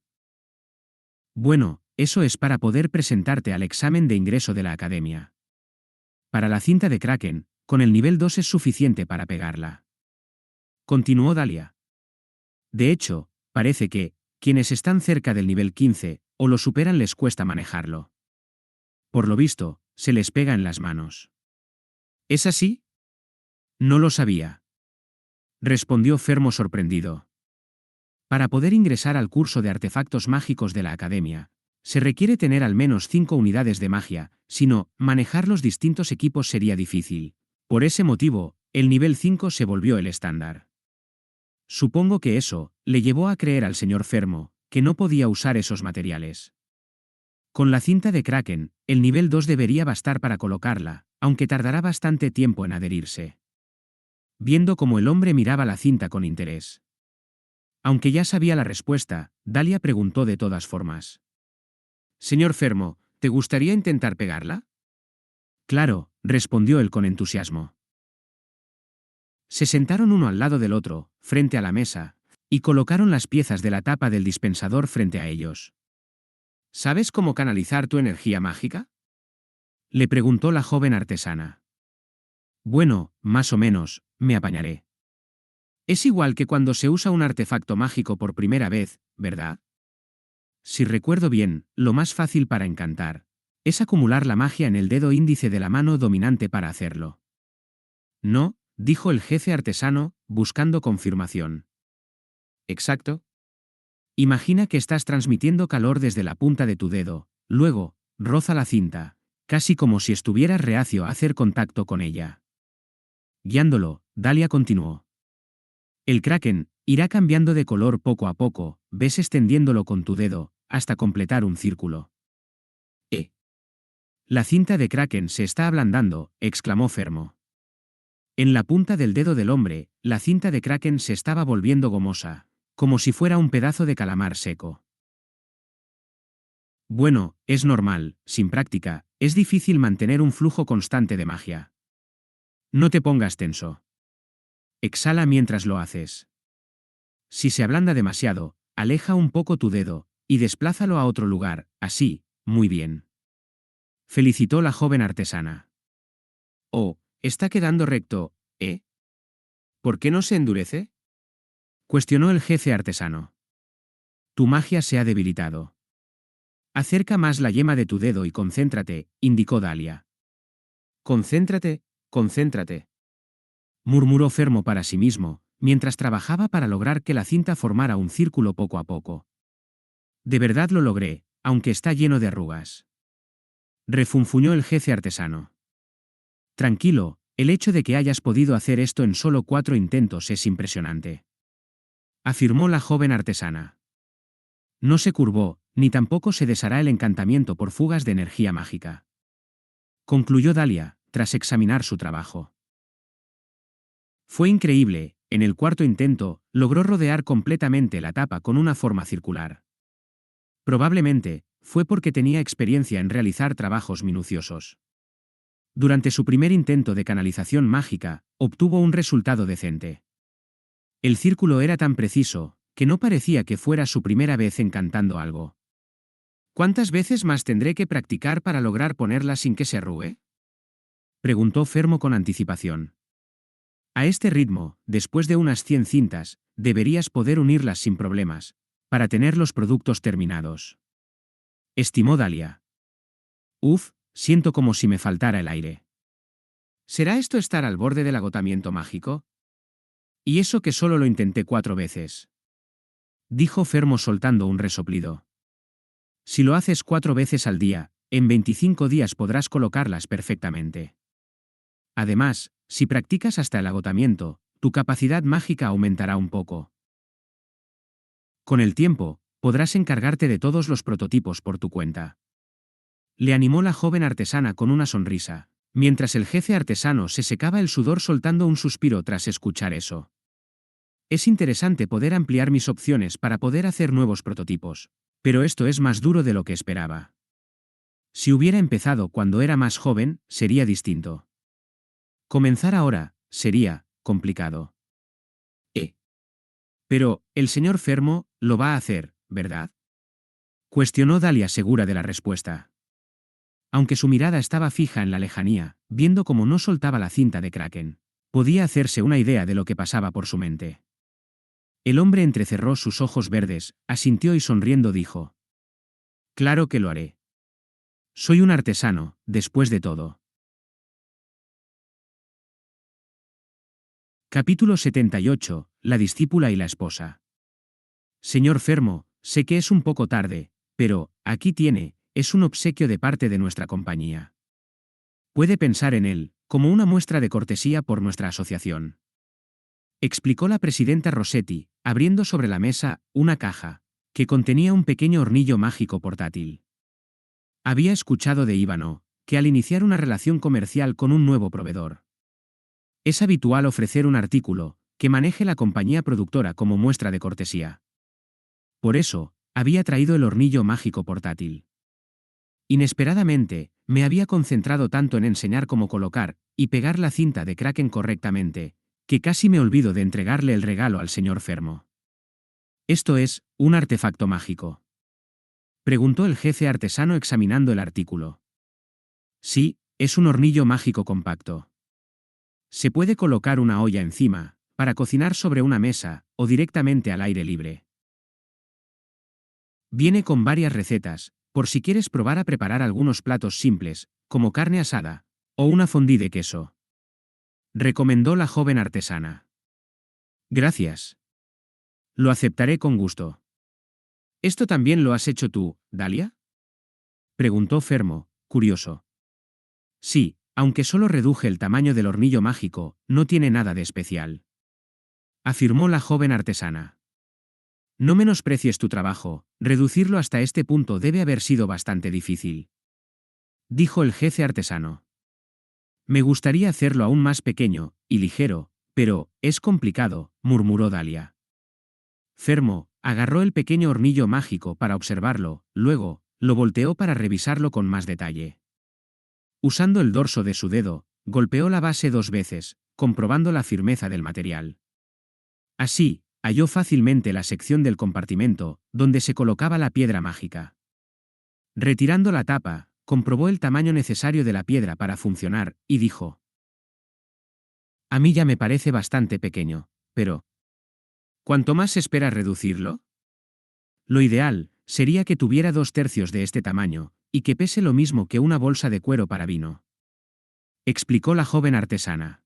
Bueno, eso es para poder presentarte al examen de ingreso de la academia. Para la cinta de Kraken, con el nivel 2 es suficiente para pegarla, continuó Dalia. De hecho, parece que, quienes están cerca del nivel 15, o lo superan les cuesta manejarlo. Por lo visto, se les pega en las manos. ¿Es así? No lo sabía, respondió Fermo sorprendido. Para poder ingresar al curso de artefactos mágicos de la academia, se requiere tener al menos 5 unidades de magia, si no, manejar los distintos equipos sería difícil. Por ese motivo, el nivel 5 se volvió el estándar. Supongo que eso le llevó a creer al señor Fermo que no podía usar esos materiales. Con la cinta de Kraken, el nivel 2 debería bastar para colocarla, aunque tardará bastante tiempo en adherirse. Viendo cómo el hombre miraba la cinta con interés. Aunque ya sabía la respuesta, Dalia preguntó de todas formas. Señor Fermo, ¿te gustaría intentar pegarla? Claro, respondió él con entusiasmo. Se sentaron uno al lado del otro, frente a la mesa, y colocaron las piezas de la tapa del dispensador frente a ellos. ¿Sabes cómo canalizar tu energía mágica? Le preguntó la joven artesana. Bueno, más o menos, me apañaré. Es igual que cuando se usa un artefacto mágico por primera vez, ¿verdad? Si recuerdo bien, lo más fácil para encantar es acumular la magia en el dedo índice de la mano dominante para hacerlo. No, dijo el jefe artesano, buscando confirmación. Exacto. Imagina que estás transmitiendo calor desde la punta de tu dedo, luego, roza la cinta, casi como si estuvieras reacio a hacer contacto con ella. Guiándolo, Dalia continuó. El kraken irá cambiando de color poco a poco, ves extendiéndolo con tu dedo, hasta completar un círculo. ¡Eh! La cinta de kraken se está ablandando, exclamó Fermo. En la punta del dedo del hombre, la cinta de kraken se estaba volviendo gomosa, como si fuera un pedazo de calamar seco. Bueno, es normal, sin práctica, es difícil mantener un flujo constante de magia. No te pongas tenso. Exhala mientras lo haces. Si se ablanda demasiado, aleja un poco tu dedo, y desplázalo a otro lugar, así, muy bien. Felicitó la joven artesana. Oh, está quedando recto, ¿eh? ¿Por qué no se endurece? Cuestionó el jefe artesano. Tu magia se ha debilitado. Acerca más la yema de tu dedo y concéntrate, indicó Dalia. Concéntrate, concéntrate. Murmuró Fermo para sí mismo, mientras trabajaba para lograr que la cinta formara un círculo poco a poco. De verdad lo logré, aunque está lleno de arrugas. Refunfuñó el jefe artesano. Tranquilo, el hecho de que hayas podido hacer esto en solo 4 intentos es impresionante. Afirmó la joven artesana. No se curvó, ni tampoco se deshará el encantamiento por fugas de energía mágica. Concluyó Dalia, tras examinar su trabajo. Fue increíble, en el 4.º intento, logró rodear completamente la tapa con una forma circular. Probablemente, fue porque tenía experiencia en realizar trabajos minuciosos. Durante su primer intento de canalización mágica, obtuvo un resultado decente. El círculo era tan preciso, que no parecía que fuera su primera vez encantando algo. ¿Cuántas veces más tendré que practicar para lograr ponerla sin que se arrugue? Preguntó Fermo con anticipación. A este ritmo, después de unas 100 cintas, deberías poder unirlas sin problemas, para tener los productos terminados. Estimó Dalia. Uf, siento como si me faltara el aire. ¿Será esto estar al borde del agotamiento mágico? Y eso que solo lo intenté 4 veces. Dijo Fermo soltando un resoplido. Si lo haces 4 veces al día, en 25 días podrás colocarlas perfectamente. Además, si practicas hasta el agotamiento, tu capacidad mágica aumentará un poco. Con el tiempo, podrás encargarte de todos los prototipos por tu cuenta. Le animó la joven artesana con una sonrisa, mientras el jefe artesano se secaba el sudor soltando un suspiro tras escuchar eso. Es interesante poder ampliar mis opciones para poder hacer nuevos prototipos, pero esto es más duro de lo que esperaba. Si hubiera empezado cuando era más joven, sería distinto. Comenzar ahora, sería complicado. Pero, el señor Fermo, lo va a hacer, ¿verdad? Cuestionó Dalia segura de la respuesta. Aunque su mirada estaba fija en la lejanía, viendo cómo no soltaba la cinta de Kraken, podía hacerse una idea de lo que pasaba por su mente. El hombre entrecerró sus ojos verdes, asintió y sonriendo dijo. Claro que lo haré. Soy un artesano, después de todo. Capítulo 78, la discípula y la esposa. Señor Fermo, sé que es un poco tarde, pero, aquí tiene, es un obsequio de parte de nuestra compañía. Puede pensar en él, como una muestra de cortesía por nuestra asociación. Explicó la presidenta Rossetti, abriendo sobre la mesa una caja, que contenía un pequeño hornillo mágico portátil. Había escuchado de Ivano, que al iniciar una relación comercial con un nuevo proveedor, es habitual ofrecer un artículo, que maneje la compañía productora como muestra de cortesía. Por eso, había traído el hornillo mágico portátil. Inesperadamente, me había concentrado tanto en enseñar cómo colocar y pegar la cinta de Kraken correctamente, que casi me olvido de entregarle el regalo al señor Fermo. Esto es, un artefacto mágico. Preguntó el jefe artesano examinando el artículo. Sí, es un hornillo mágico compacto. Se puede colocar una olla encima, para cocinar sobre una mesa, o directamente al aire libre. Viene con varias recetas, por si quieres probar a preparar algunos platos simples, como carne asada, o una fondue de queso. Recomendó la joven artesana. Gracias. Lo aceptaré con gusto. ¿Esto también lo has hecho tú, Dalia? Preguntó Fermo, curioso. Sí, aunque solo reduje el tamaño del hornillo mágico, no tiene nada de especial. Afirmó la joven artesana. No menosprecies tu trabajo, reducirlo hasta este punto debe haber sido bastante difícil. Dijo el jefe artesano. Me gustaría hacerlo aún más pequeño y ligero, pero es complicado, murmuró Dalia. Fermo agarró el pequeño hornillo mágico para observarlo, luego lo volteó para revisarlo con más detalle. Usando el dorso de su dedo, golpeó la base 2 veces, comprobando la firmeza del material. Así, halló fácilmente la sección del compartimento, donde se colocaba la piedra mágica. Retirando la tapa, comprobó el tamaño necesario de la piedra para funcionar, y dijo: A mí ya me parece bastante pequeño, pero ¿cuánto más espera reducirlo? Lo ideal sería que tuviera 2/3 de este tamaño, y que pese lo mismo que una bolsa de cuero para vino. Explicó la joven artesana.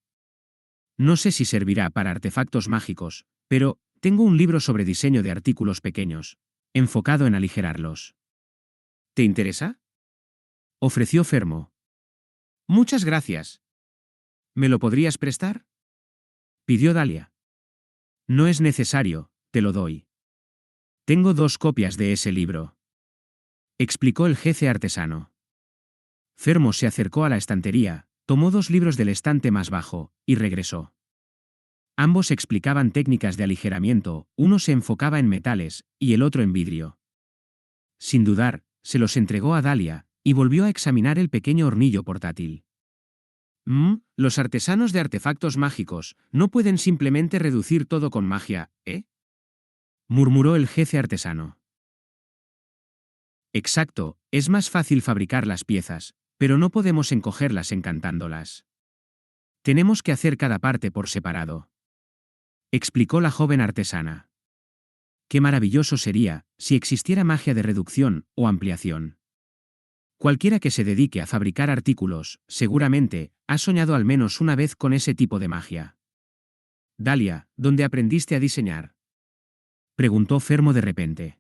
No sé si servirá para artefactos mágicos, pero tengo un libro sobre diseño de artículos pequeños, enfocado en aligerarlos. ¿Te interesa? Ofreció Fermo. Muchas gracias. ¿Me lo podrías prestar? Pidió Dalia. No es necesario, te lo doy. Tengo 2 copias de ese libro. Explicó el jefe artesano. Fermo se acercó a la estantería, tomó 2 libros del estante más bajo, y regresó. Ambos explicaban técnicas de aligeramiento, uno se enfocaba en metales, y el otro en vidrio. Sin dudar, se los entregó a Dalia, y volvió a examinar el pequeño hornillo portátil. Los artesanos de artefactos mágicos no pueden simplemente reducir todo con magia, ¿eh? Murmuró el jefe artesano. Exacto, es más fácil fabricar las piezas, pero no podemos encogerlas encantándolas. Tenemos que hacer cada parte por separado. Explicó la joven artesana. Qué maravilloso sería si existiera magia de reducción o ampliación. Cualquiera que se dedique a fabricar artículos, seguramente, ha soñado al menos una vez con ese tipo de magia. Dalia, ¿dónde aprendiste a diseñar? Preguntó Fermo de repente.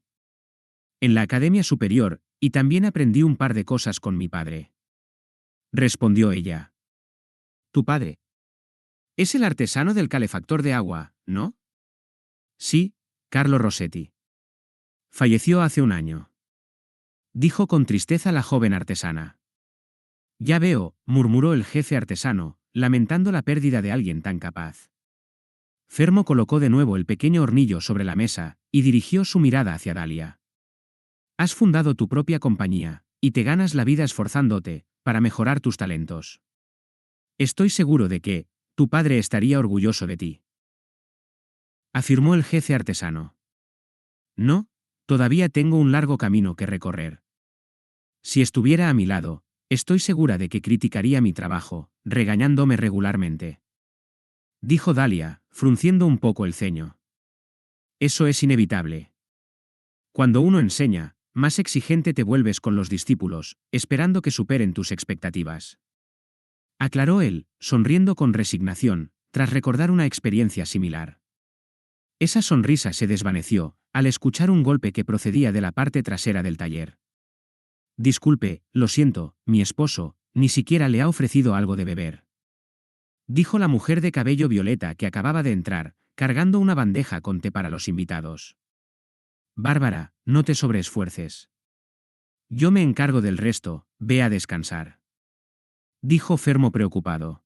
En la Academia Superior, y también aprendí un par de cosas con mi padre. Respondió ella. ¿Tu padre? Es el artesano del calefactor de agua, ¿no? Sí, Carlo Rossetti. Falleció hace un año. Dijo con tristeza la joven artesana. Ya veo, murmuró el jefe artesano, lamentando la pérdida de alguien tan capaz. Fermo colocó de nuevo el pequeño hornillo sobre la mesa, y dirigió su mirada hacia Dalia. Has fundado tu propia compañía, y te ganas la vida esforzándote, para mejorar tus talentos. Estoy seguro de que, tu padre estaría orgulloso de ti. Afirmó el jefe artesano. No, todavía tengo un largo camino que recorrer. Si estuviera a mi lado, estoy segura de que criticaría mi trabajo, regañándome regularmente. Dijo Dalia, frunciendo un poco el ceño. Eso es inevitable. Cuando uno enseña, más exigente te vuelves con los discípulos, esperando que superen tus expectativas. Aclaró él, sonriendo con resignación, tras recordar una experiencia similar. Esa sonrisa se desvaneció, al escuchar un golpe que procedía de la parte trasera del taller. Disculpe, lo siento, mi esposo, ni siquiera le ha ofrecido algo de beber. Dijo la mujer de cabello violeta que acababa de entrar, cargando una bandeja con té para los invitados. Bárbara, no te sobreesfuerces. Yo me encargo del resto, ve a descansar. Dijo Fermo preocupado.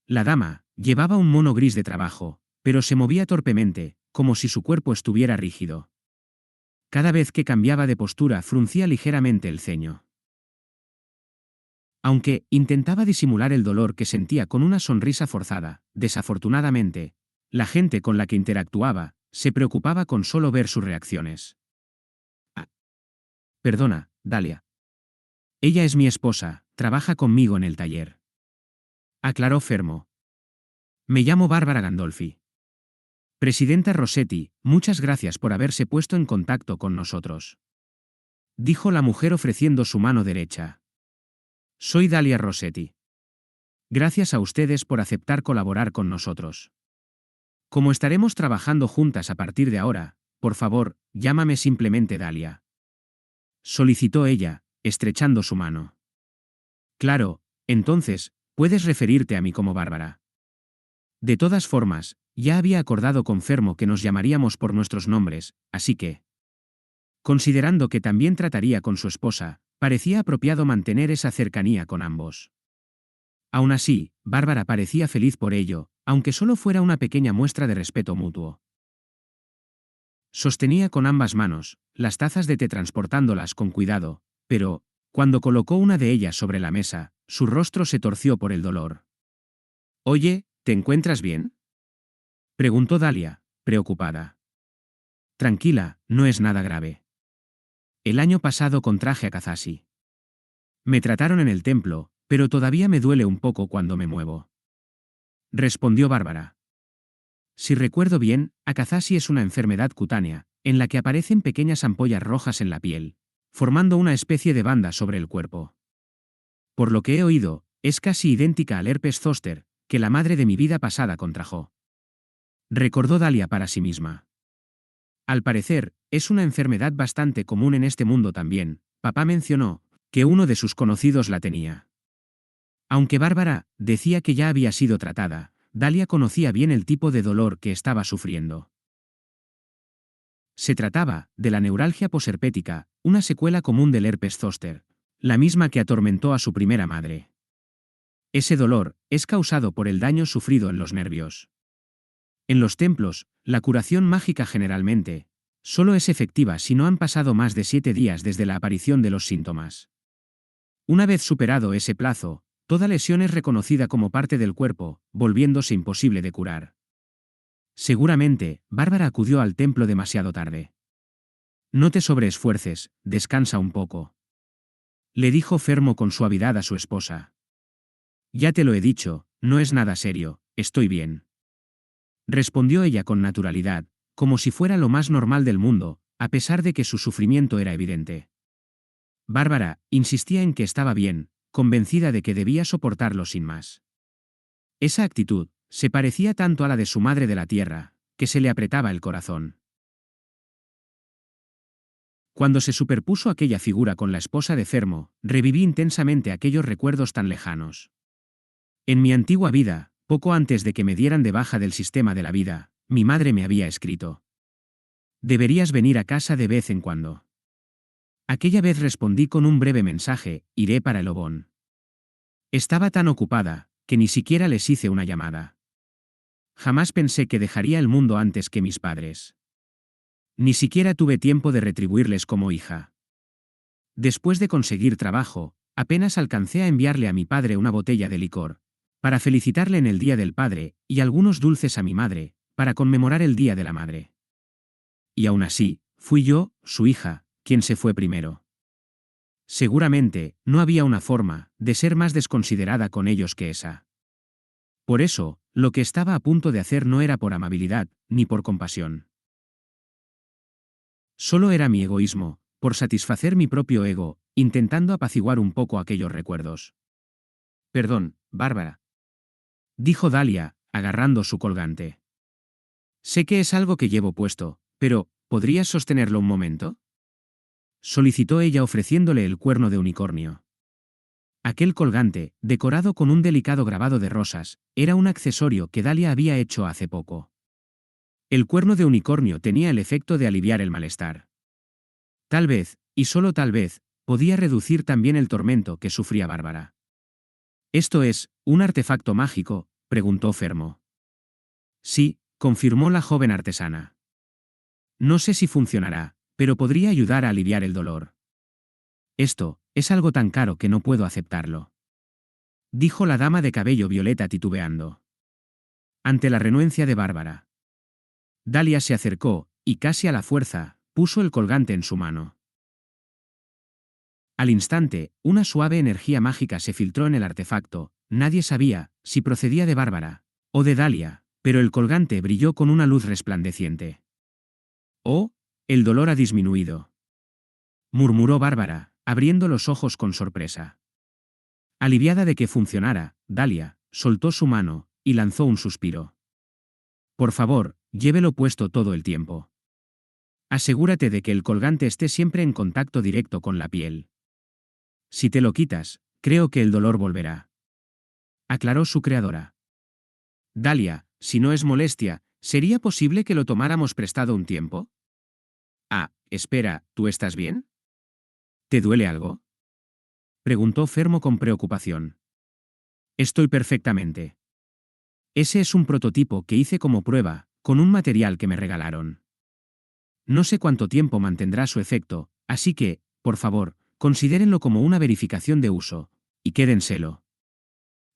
La dama llevaba un mono gris de trabajo, pero se movía torpemente, como si su cuerpo estuviera rígido. Cada vez que cambiaba de postura fruncía ligeramente el ceño. Aunque intentaba disimular el dolor que sentía con una sonrisa forzada, desafortunadamente, la gente con la que interactuaba se preocupaba con solo ver sus reacciones. Perdona, Dalia. Ella es mi esposa, trabaja conmigo en el taller. Aclaró Fermo. Me llamo Bárbara Gandolfi. Presidenta Rossetti, muchas gracias por haberse puesto en contacto con nosotros. Dijo la mujer ofreciendo su mano derecha. Soy Dalia Rossetti. Gracias a ustedes por aceptar colaborar con nosotros. Como estaremos trabajando juntas a partir de ahora, por favor, llámame simplemente Dalia. Solicitó ella, estrechando su mano. Claro, entonces, puedes referirte a mí como Bárbara. De todas formas, ya había acordado con Fermo que nos llamaríamos por nuestros nombres, así que... Considerando que también trataría con su esposa, parecía apropiado mantener esa cercanía con ambos. Aún así, Bárbara parecía feliz por ello, aunque solo fuera una pequeña muestra de respeto mutuo. Sostenía con ambas manos las tazas de té transportándolas con cuidado, pero, cuando colocó una de ellas sobre la mesa, su rostro se torció por el dolor. Oye, ¿te encuentras bien? Preguntó Dalia, preocupada. Tranquila, no es nada grave. El año pasado contraje a Kazasi. Me trataron en el templo, pero todavía me duele un poco cuando me muevo. Respondió Bárbara. Si recuerdo bien, Akazasi es una enfermedad cutánea, en la que aparecen pequeñas ampollas rojas en la piel, formando una especie de banda sobre el cuerpo. Por lo que he oído, es casi idéntica al herpes zóster, que la madre de mi vida pasada contrajo. Recordó Dalia para sí misma. Al parecer, es una enfermedad bastante común en este mundo también. Papá mencionó que uno de sus conocidos la tenía. Aunque Bárbara decía que ya había sido tratada, Dalia conocía bien el tipo de dolor que estaba sufriendo. Se trataba de la neuralgia posherpética, una secuela común del herpes zóster, la misma que atormentó a su primera madre. Ese dolor es causado por el daño sufrido en los nervios. En los templos, la curación mágica generalmente solo es efectiva si no han pasado más de 7 días desde la aparición de los síntomas. Una vez superado ese plazo, toda lesión es reconocida como parte del cuerpo, volviéndose imposible de curar. Seguramente, Bárbara acudió al templo demasiado tarde. No te sobreesfuerces, descansa un poco. Le dijo Fermo con suavidad a su esposa. Ya te lo he dicho, no es nada serio, estoy bien. Respondió ella con naturalidad, como si fuera lo más normal del mundo, a pesar de que su sufrimiento era evidente. Bárbara insistía en que estaba bien, convencida de que debía soportarlo sin más. Esa actitud se parecía tanto a la de su madre de la tierra, que se le apretaba el corazón. Cuando se superpuso aquella figura con la esposa de Fermo, reviví intensamente aquellos recuerdos tan lejanos. En mi antigua vida, poco antes de que me dieran de baja del sistema de la vida, mi madre me había escrito. Deberías venir a casa de vez en cuando. Aquella vez respondí con un breve mensaje, iré para el Obón. Estaba tan ocupada, que ni siquiera les hice una llamada. Jamás pensé que dejaría el mundo antes que mis padres. Ni siquiera tuve tiempo de retribuirles como hija. Después de conseguir trabajo, apenas alcancé a enviarle a mi padre una botella de licor, para felicitarle en el Día del Padre, y algunos dulces a mi madre, para conmemorar el Día de la Madre. Y aún así, fui yo, su hija, quien se fue primero. Seguramente, no había una forma de ser más desconsiderada con ellos que esa. Por eso, lo que estaba a punto de hacer no era por amabilidad, ni por compasión. Solo era mi egoísmo, por satisfacer mi propio ego, intentando apaciguar un poco aquellos recuerdos. Perdón, Bárbara. Dijo Dalia, agarrando su colgante. Sé que es algo que llevo puesto, pero, ¿podrías sostenerlo un momento? Solicitó ella ofreciéndole el cuerno de unicornio. Aquel colgante, decorado con un delicado grabado de rosas, era un accesorio que Dalia había hecho hace poco. El cuerno de unicornio tenía el efecto de aliviar el malestar. Tal vez, y solo tal vez, podía reducir también el tormento que sufría Bárbara. ¿Esto es, un artefacto mágico?, preguntó Fermo. Sí, confirmó la joven artesana. No sé si funcionará, pero podría ayudar a aliviar el dolor. Esto, es algo tan caro que no puedo aceptarlo. Dijo la dama de cabello violeta titubeando. Ante la renuencia de Bárbara. Dalia se acercó, y casi a la fuerza, puso el colgante en su mano. Al instante, una suave energía mágica se filtró en el artefacto. Nadie sabía si procedía de Bárbara o de Dalia, pero el colgante brilló con una luz resplandeciente. «Oh, el dolor ha disminuido», murmuró Bárbara, abriendo los ojos con sorpresa. Aliviada de que funcionara, Dalia soltó su mano y lanzó un suspiro. «Por favor, llévelo puesto todo el tiempo. Asegúrate de que el colgante esté siempre en contacto directo con la piel. Si te lo quitas, creo que el dolor volverá», aclaró su creadora. «Dalia, si no es molestia, ¿sería posible que lo tomáramos prestado un tiempo?» «Ah, espera, ¿tú estás bien? ¿Te duele algo?», preguntó Fermo con preocupación. «Estoy perfectamente. Ese es un prototipo que hice como prueba, con un material que me regalaron. No sé cuánto tiempo mantendrá su efecto, así que, por favor, considérenlo como una verificación de uso, y quédenselo»,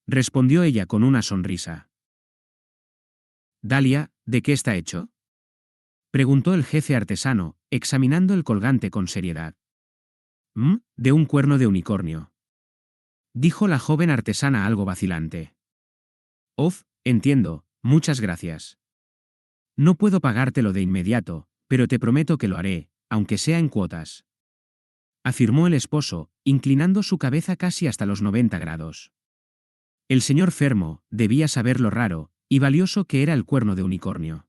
respondió ella con una sonrisa. «Dalia, ¿de qué está hecho?», preguntó el jefe artesano, examinando el colgante con seriedad. De un cuerno de unicornio», dijo la joven artesana algo vacilante. Entiendo, muchas gracias. No puedo pagártelo de inmediato, pero te prometo que lo haré, aunque sea en cuotas», afirmó el esposo, inclinando su cabeza casi hasta los 90 grados. El señor Fermo debía saber lo raro y valioso que era el cuerno de unicornio.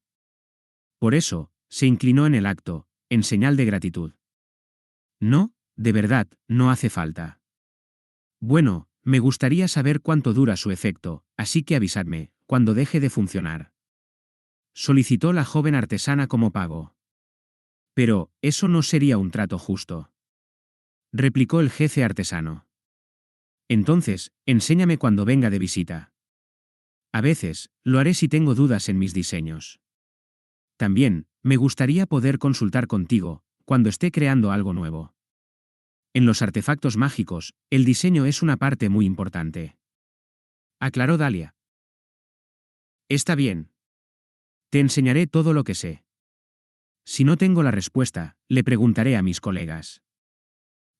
Por eso, se inclinó en el acto, en señal de gratitud. «No, de verdad, no hace falta. Bueno, me gustaría saber cuánto dura su efecto, así que avisadme cuando deje de funcionar», solicitó la joven artesana como pago. «Pero, eso no sería un trato justo», replicó el jefe artesano. «Entonces, enséñame cuando venga de visita. A veces, lo haré si tengo dudas en mis diseños. También, me gustaría poder consultar contigo, cuando esté creando algo nuevo. En los artefactos mágicos, el diseño es una parte muy importante», aclaró Dalia. «Está bien. Te enseñaré todo lo que sé. Si no tengo la respuesta, le preguntaré a mis colegas.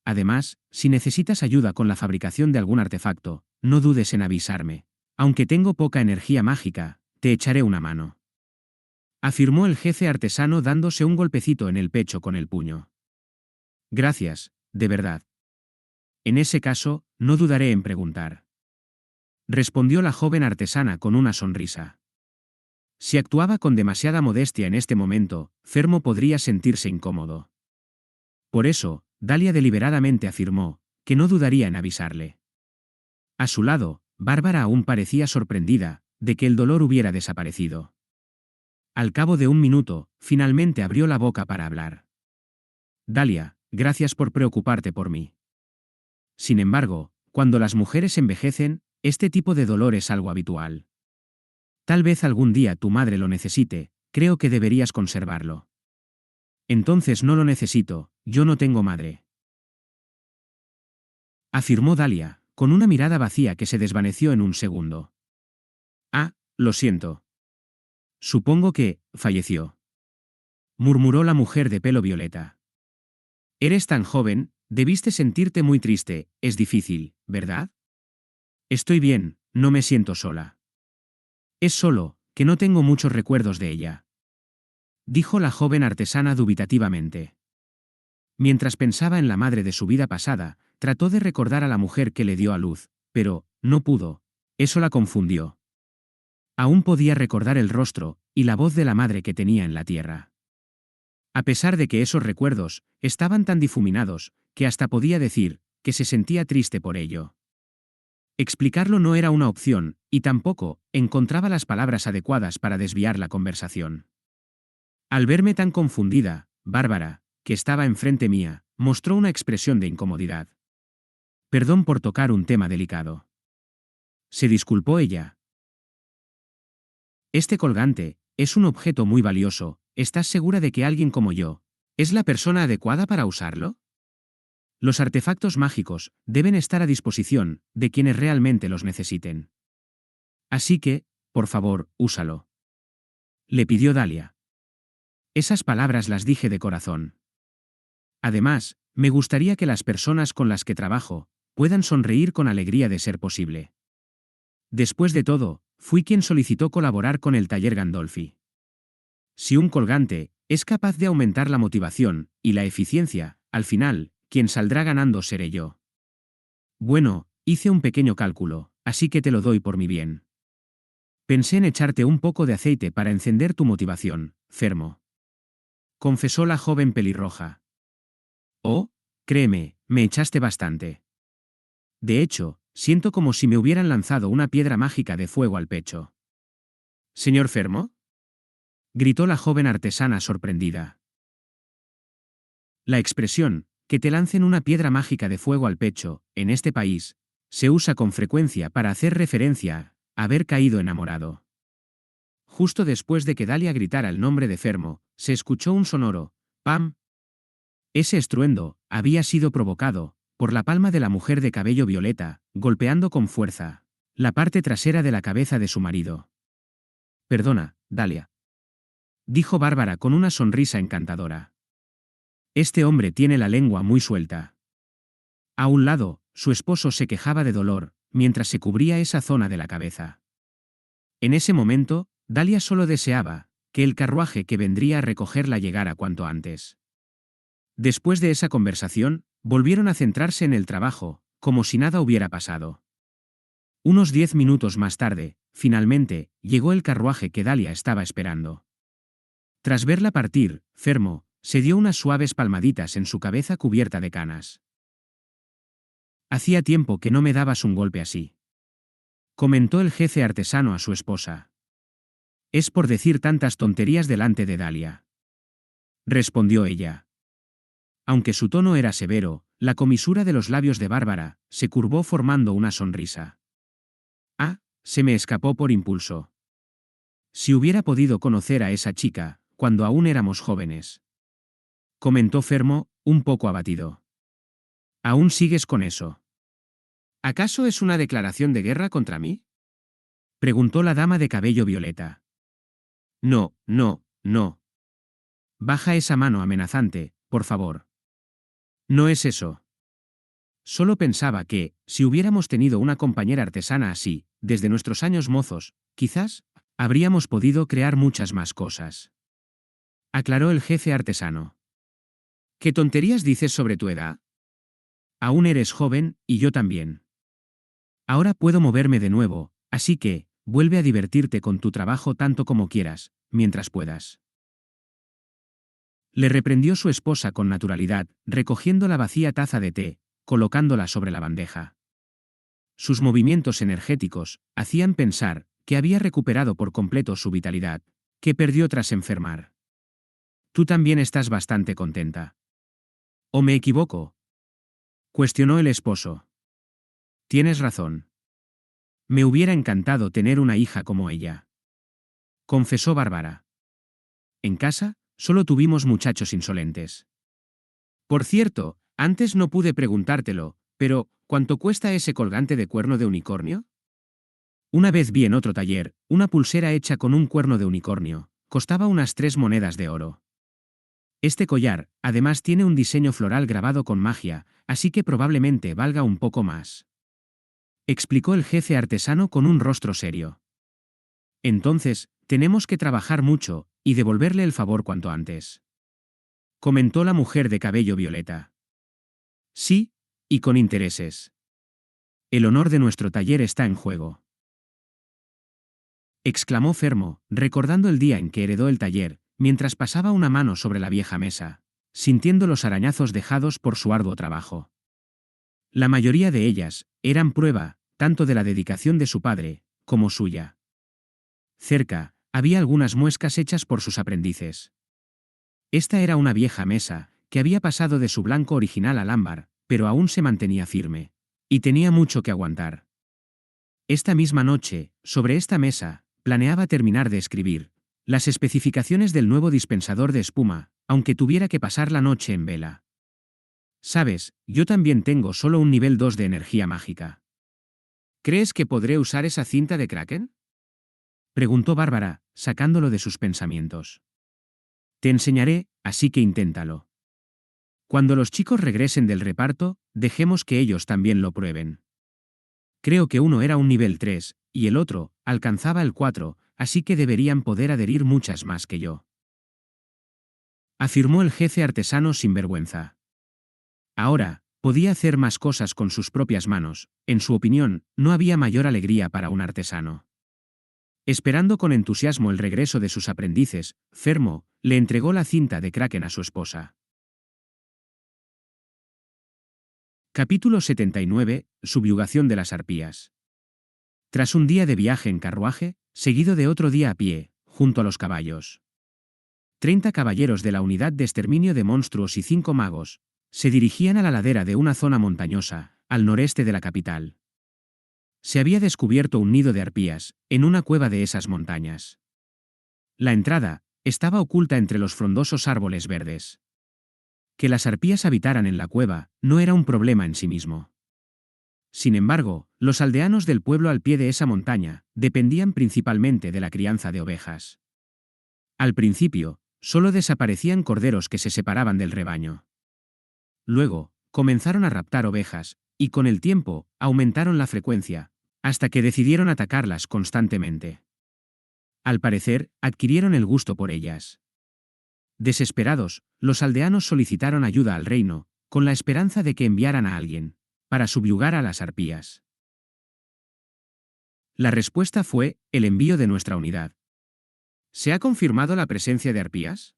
Además, si necesitas ayuda con la fabricación de algún artefacto, no dudes en avisarme. Aunque tengo poca energía mágica, te echaré una mano», afirmó el jefe artesano dándose un golpecito en el pecho con el puño. «Gracias, de verdad. En ese caso, no dudaré en preguntar», respondió la joven artesana con una sonrisa. Si actuaba con demasiada modestia en este momento, Fermo podría sentirse incómodo. Por eso, Dalia deliberadamente afirmó que no dudaría en avisarle. A su lado, Bárbara aún parecía sorprendida de que el dolor hubiera desaparecido. Al cabo de un minuto, finalmente abrió la boca para hablar. «Dalia, gracias por preocuparte por mí. Sin embargo, cuando las mujeres envejecen, este tipo de dolor es algo habitual. Tal vez algún día tu madre lo necesite, creo que deberías conservarlo». «Entonces no lo necesito, yo no tengo madre», afirmó Dalia, con una mirada vacía que se desvaneció en un segundo. «Ah, lo siento. Supongo que falleció», murmuró la mujer de pelo violeta. «Eres tan joven, debiste sentirte muy triste, es difícil, ¿verdad?» «Estoy bien, no me siento sola. Es solo que no tengo muchos recuerdos de ella», dijo la joven artesana dubitativamente. Mientras pensaba en la madre de su vida pasada, trató de recordar a la mujer que le dio a luz, pero no pudo. Eso la confundió. Aún podía recordar el rostro y la voz de la madre que tenía en la tierra. A pesar de que esos recuerdos estaban tan difuminados, que hasta podía decir que se sentía triste por ello. Explicarlo no era una opción, y tampoco encontraba las palabras adecuadas para desviar la conversación. Al verme tan confundida, Bárbara, que estaba enfrente mía, mostró una expresión de incomodidad. «Perdón por tocar un tema delicado», se disculpó ella. «Este colgante es un objeto muy valioso, ¿estás segura de que alguien como yo es la persona adecuada para usarlo? Los artefactos mágicos deben estar a disposición de quienes realmente los necesiten. Así que, por favor, úsalo», le pidió Dalia. Esas palabras las dije de corazón. Además, me gustaría que las personas con las que trabajo puedan sonreír con alegría de ser posible. Después de todo, fui quien solicitó colaborar con el taller Gandolfi. Si un colgante es capaz de aumentar la motivación y la eficiencia, al final, quien saldrá ganando seré yo. Bueno, hice un pequeño cálculo, así que te lo doy por mi bien. Pensé en echarte un poco de aceite para encender tu motivación, Fermo. Confesó la joven pelirroja. Oh, créeme, me echaste bastante. De hecho, siento como si me hubieran lanzado una piedra mágica de fuego al pecho. ¿Señor Fermo? Gritó la joven artesana sorprendida. La expresión, que te lancen una piedra mágica de fuego al pecho, en este país, se usa con frecuencia para hacer referencia a haber caído enamorado. Justo después de que Dalia gritara el nombre de Fermo, se escuchó un sonoro ¡pam! Ese estruendo había sido provocado por la palma de la mujer de cabello violeta, golpeando con fuerza la parte trasera de la cabeza de su marido. Perdona, Dalia, dijo Bárbara con una sonrisa encantadora. Este hombre tiene la lengua muy suelta. A un lado, su esposo se quejaba de dolor, mientras se cubría esa zona de la cabeza. En ese momento, Dalia solo deseaba que el carruaje que vendría a recogerla llegara cuanto antes. Después de esa conversación, volvieron a centrarse en el trabajo, como si nada hubiera pasado. Unos 10 minutos más tarde, finalmente, llegó el carruaje que Dalia estaba esperando. Tras verla partir, Fermo se dio unas suaves palmaditas en su cabeza cubierta de canas. Hacía tiempo que no me dabas un golpe así, comentó el jefe artesano a su esposa. Es por decir tantas tonterías delante de Dalia, respondió ella. Aunque su tono era severo, la comisura de los labios de Bárbara se curvó formando una sonrisa. Ah, se me escapó por impulso. Si hubiera podido conocer a esa chica, cuando aún éramos jóvenes, comentó Fermo, un poco abatido. ¿Aún sigues con eso? ¿Acaso es una declaración de guerra contra mí? Preguntó la dama de cabello violeta. No, no, no. Baja esa mano amenazante, por favor. No es eso. Solo pensaba que, si hubiéramos tenido una compañera artesana así, desde nuestros años mozos, quizás, habríamos podido crear muchas más cosas. Aclaró el jefe artesano. ¿Qué tonterías dices sobre tu edad? Aún eres joven, y yo también. Ahora puedo moverme de nuevo, así que, vuelve a divertirte con tu trabajo tanto como quieras, mientras puedas. Le reprendió su esposa con naturalidad, recogiendo la vacía taza de té, colocándola sobre la bandeja. Sus movimientos energéticos hacían pensar que había recuperado por completo su vitalidad, que perdió tras enfermar. Tú también estás bastante contenta. ¿O me equivoco? Cuestionó el esposo. Tienes razón. Me hubiera encantado tener una hija como ella, confesó Bárbara. En casa, solo tuvimos muchachos insolentes. Por cierto, antes no pude preguntártelo, pero, ¿cuánto cuesta ese colgante de cuerno de unicornio? Una vez vi en otro taller, una pulsera hecha con un cuerno de unicornio, costaba unas 3 monedas de oro. Este collar, además tiene un diseño floral grabado con magia, así que probablemente valga un poco más, explicó el jefe artesano con un rostro serio. Entonces, tenemos que trabajar mucho, y devolverle el favor cuanto antes, comentó la mujer de cabello violeta. Sí, y con intereses. El honor de nuestro taller está en juego, exclamó Fermo, recordando el día en que heredó el taller, mientras pasaba una mano sobre la vieja mesa, sintiendo los arañazos dejados por su arduo trabajo. La mayoría de ellas eran prueba, tanto de la dedicación de su padre, como suya. Cerca, había algunas muescas hechas por sus aprendices. Esta era una vieja mesa, que había pasado de su blanco original al ámbar, pero aún se mantenía firme. Y tenía mucho que aguantar. Esta misma noche, sobre esta mesa, planeaba terminar de escribir las especificaciones del nuevo dispensador de espuma, aunque tuviera que pasar la noche en vela. Sabes, yo también tengo solo un nivel 2 de energía mágica. ¿Crees que podré usar esa cinta de Kraken? Preguntó Bárbara, sacándolo de sus pensamientos. Te enseñaré, así que inténtalo. Cuando los chicos regresen del reparto, dejemos que ellos también lo prueben. Creo que uno era un nivel 3, y el otro alcanzaba el 4, así que deberían poder adherir muchas más que yo. Afirmó el jefe artesano sin vergüenza. Ahora, podía hacer más cosas con sus propias manos, en su opinión, no había mayor alegría para un artesano. Esperando con entusiasmo el regreso de sus aprendices, Fermo le entregó la cinta de Kraken a su esposa. Capítulo 79. Subyugación de las arpías. Tras un día de viaje en carruaje, seguido de otro día a pie, junto a los caballos, 30 caballeros de la unidad de exterminio de monstruos y 5 magos se dirigían a la ladera de una zona montañosa, al noreste de la capital. Se había descubierto un nido de arpías, en una cueva de esas montañas. La entrada estaba oculta entre los frondosos árboles verdes. Que las arpías habitaran en la cueva no era un problema en sí mismo. Sin embargo, los aldeanos del pueblo al pie de esa montaña dependían principalmente de la crianza de ovejas. Al principio, solo desaparecían corderos que se separaban del rebaño. Luego, comenzaron a raptar ovejas, y con el tiempo, aumentaron la frecuencia, hasta que decidieron atacarlas constantemente. Al parecer, adquirieron el gusto por ellas. Desesperados, los aldeanos solicitaron ayuda al reino, con la esperanza de que enviaran a alguien para subyugar a las arpías. La respuesta fue el envío de nuestra unidad. ¿Se ha confirmado la presencia de arpías?,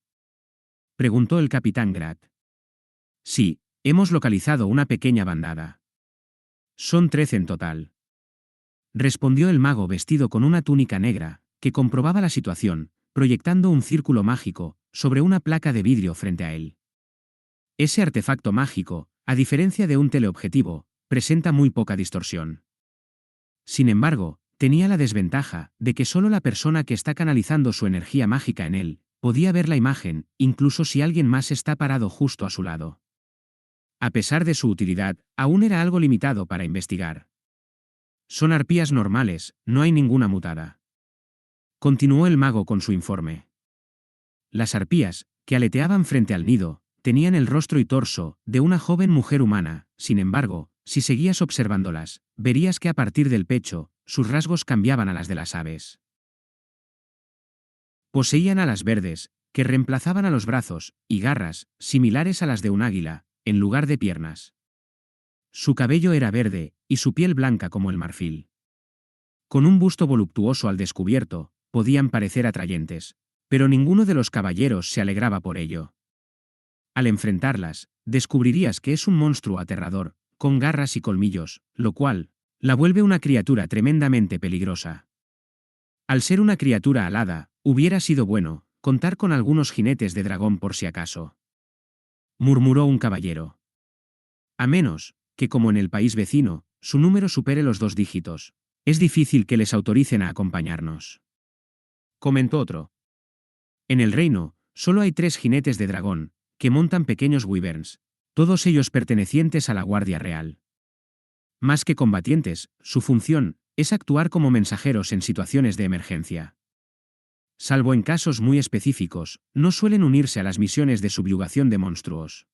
preguntó el capitán Grat. Sí, hemos localizado una pequeña bandada. Son 13 en total, respondió el mago vestido con una túnica negra, que comprobaba la situación, proyectando un círculo mágico sobre una placa de vidrio frente a él. Ese artefacto mágico, a diferencia de un teleobjetivo, presenta muy poca distorsión. Sin embargo, tenía la desventaja de que solo la persona que está canalizando su energía mágica en él podía ver la imagen, incluso si alguien más está parado justo a su lado. A pesar de su utilidad, aún era algo limitado para investigar. Son arpías normales, no hay ninguna mutada. Continuó el mago con su informe. Las arpías, que aleteaban frente al nido, tenían el rostro y torso de una joven mujer humana. Sin embargo, si seguías observándolas, verías que a partir del pecho, sus rasgos cambiaban a las de las aves. Poseían alas verdes, que reemplazaban a los brazos, y garras, similares a las de un águila, en lugar de piernas. Su cabello era verde, y su piel blanca como el marfil. Con un busto voluptuoso al descubierto, podían parecer atrayentes, pero ninguno de los caballeros se alegraba por ello. Al enfrentarlas, descubrirías que es un monstruo aterrador, con garras y colmillos, lo cual la vuelve una criatura tremendamente peligrosa. Al ser una criatura alada, hubiera sido bueno contar con algunos jinetes de dragón por si acaso, murmuró un caballero. A menos que, como en el país vecino, su número supere los 2 dígitos, es difícil que les autoricen a acompañarnos, comentó otro. En el reino, solo hay 3 jinetes de dragón, que montan pequeños wyverns, todos ellos pertenecientes a la Guardia Real. Más que combatientes, su función es actuar como mensajeros en situaciones de emergencia. Salvo en casos muy específicos, no suelen unirse a las misiones de subyugación de monstruos.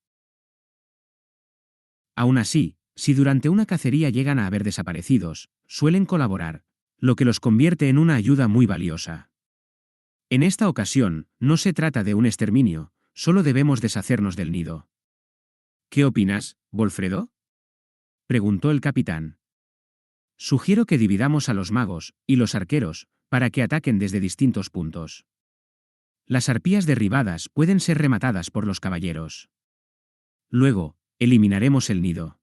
Aún así, si durante una cacería llegan a haber desaparecidos, suelen colaborar, lo que los convierte en una ayuda muy valiosa. En esta ocasión, no se trata de un exterminio, solo debemos deshacernos del nido. ¿Qué opinas, Volfredo?, preguntó el capitán. Sugiero que dividamos a los magos y los arqueros, para que ataquen desde distintos puntos. Las arpías derribadas pueden ser rematadas por los caballeros. Luego, eliminaremos el nido.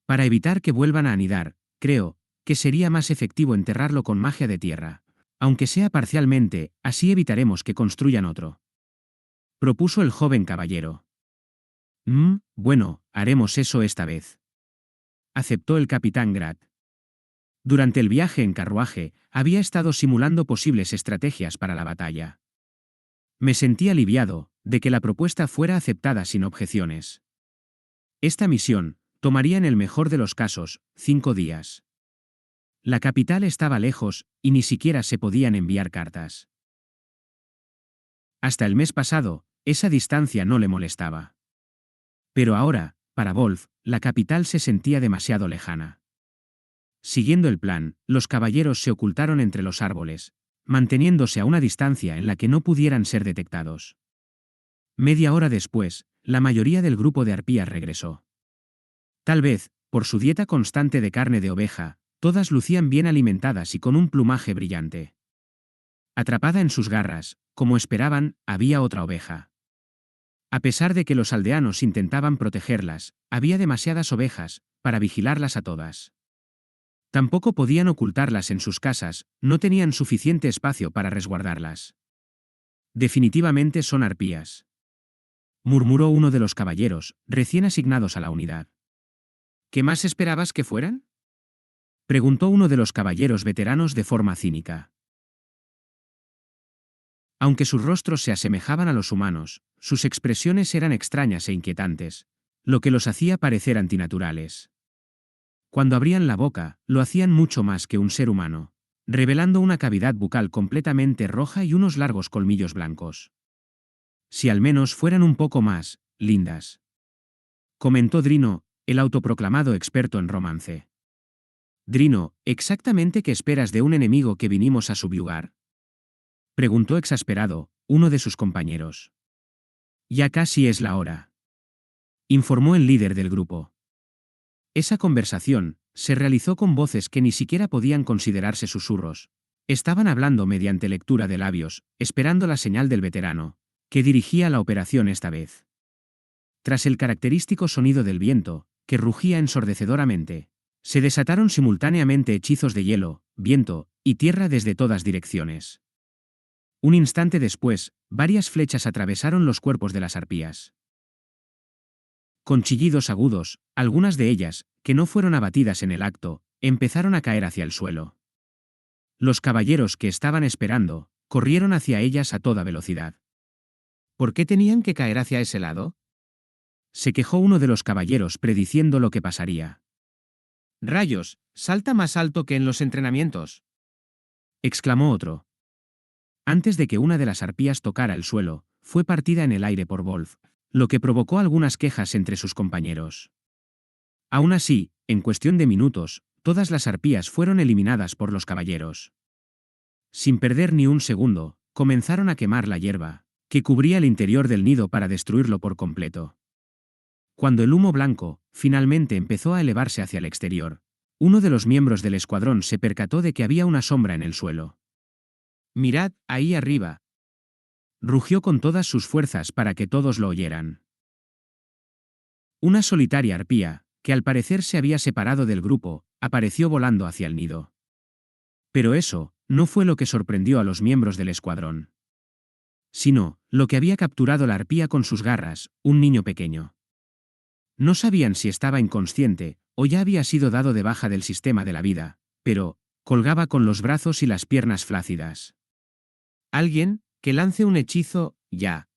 Para evitar que vuelvan a anidar, creo que sería más efectivo enterrarlo con magia de tierra, aunque sea parcialmente, así evitaremos que construyan otro, propuso el joven caballero. Bueno, haremos eso esta vez, aceptó el capitán Grat. Durante el viaje en carruaje, había estado simulando posibles estrategias para la batalla. Me sentí aliviado de que la propuesta fuera aceptada sin objeciones. Esta misión tomaría en el mejor de los casos 5 días. La capital estaba lejos, y ni siquiera se podían enviar cartas. Hasta el mes pasado, esa distancia no le molestaba. Pero ahora, para Wolf, la capital se sentía demasiado lejana. Siguiendo el plan, los caballeros se ocultaron entre los árboles, manteniéndose a una distancia en la que no pudieran ser detectados. Media hora después, la mayoría del grupo de arpías regresó. Tal vez, por su dieta constante de carne de oveja, todas lucían bien alimentadas y con un plumaje brillante. Atrapada en sus garras, como esperaban, había otra oveja. A pesar de que los aldeanos intentaban protegerlas, había demasiadas ovejas para vigilarlas a todas. Tampoco podían ocultarlas en sus casas, no tenían suficiente espacio para resguardarlas. Definitivamente son arpías, murmuró uno de los caballeros, recién asignados a la unidad. ¿Qué más esperabas que fueran? Preguntó uno de los caballeros veteranos de forma cínica. Aunque sus rostros se asemejaban a los humanos, sus expresiones eran extrañas e inquietantes, lo que los hacía parecer antinaturales. Cuando abrían la boca, lo hacían mucho más que un ser humano, revelando una cavidad bucal completamente roja y unos largos colmillos blancos. Si al menos fueran un poco más lindas, comentó Drino, el autoproclamado experto en romance. Drino, ¿exactamente qué esperas de un enemigo que vinimos a subyugar? Preguntó exasperado, uno de sus compañeros. Ya casi es la hora, informó el líder del grupo. Esa conversación se realizó con voces que ni siquiera podían considerarse susurros. Estaban hablando mediante lectura de labios, esperando la señal del veterano, que dirigía la operación esta vez. Tras el característico sonido del viento, que rugía ensordecedoramente, se desataron simultáneamente hechizos de hielo, viento y tierra desde todas direcciones. Un instante después, varias flechas atravesaron los cuerpos de las arpías. Con chillidos agudos, algunas de ellas, que no fueron abatidas en el acto, empezaron a caer hacia el suelo. Los caballeros que estaban esperando, corrieron hacia ellas a toda velocidad. ¿Por qué tenían que caer hacia ese lado? Se quejó uno de los caballeros prediciendo lo que pasaría. Rayos, salta más alto que en los entrenamientos, exclamó otro. Antes de que una de las arpías tocara el suelo, fue partida en el aire por Wolf, lo que provocó algunas quejas entre sus compañeros. Aún así, en cuestión de minutos, todas las arpías fueron eliminadas por los caballeros. Sin perder ni un segundo, comenzaron a quemar la hierba, que cubría el interior del nido para destruirlo por completo. Cuando el humo blanco, finalmente empezó a elevarse hacia el exterior, uno de los miembros del escuadrón se percató de que había una sombra en el suelo. «Mirad, ahí arriba», rugió con todas sus fuerzas para que todos lo oyeran. Una solitaria arpía, que al parecer se había separado del grupo, apareció volando hacia el nido. Pero eso no fue lo que sorprendió a los miembros del escuadrón, sino lo que había capturado la arpía con sus garras, un niño pequeño. No sabían si estaba inconsciente o ya había sido dado de baja del sistema de la vida, pero colgaba con los brazos y las piernas flácidas. «Alguien, que lance un hechizo, ya»,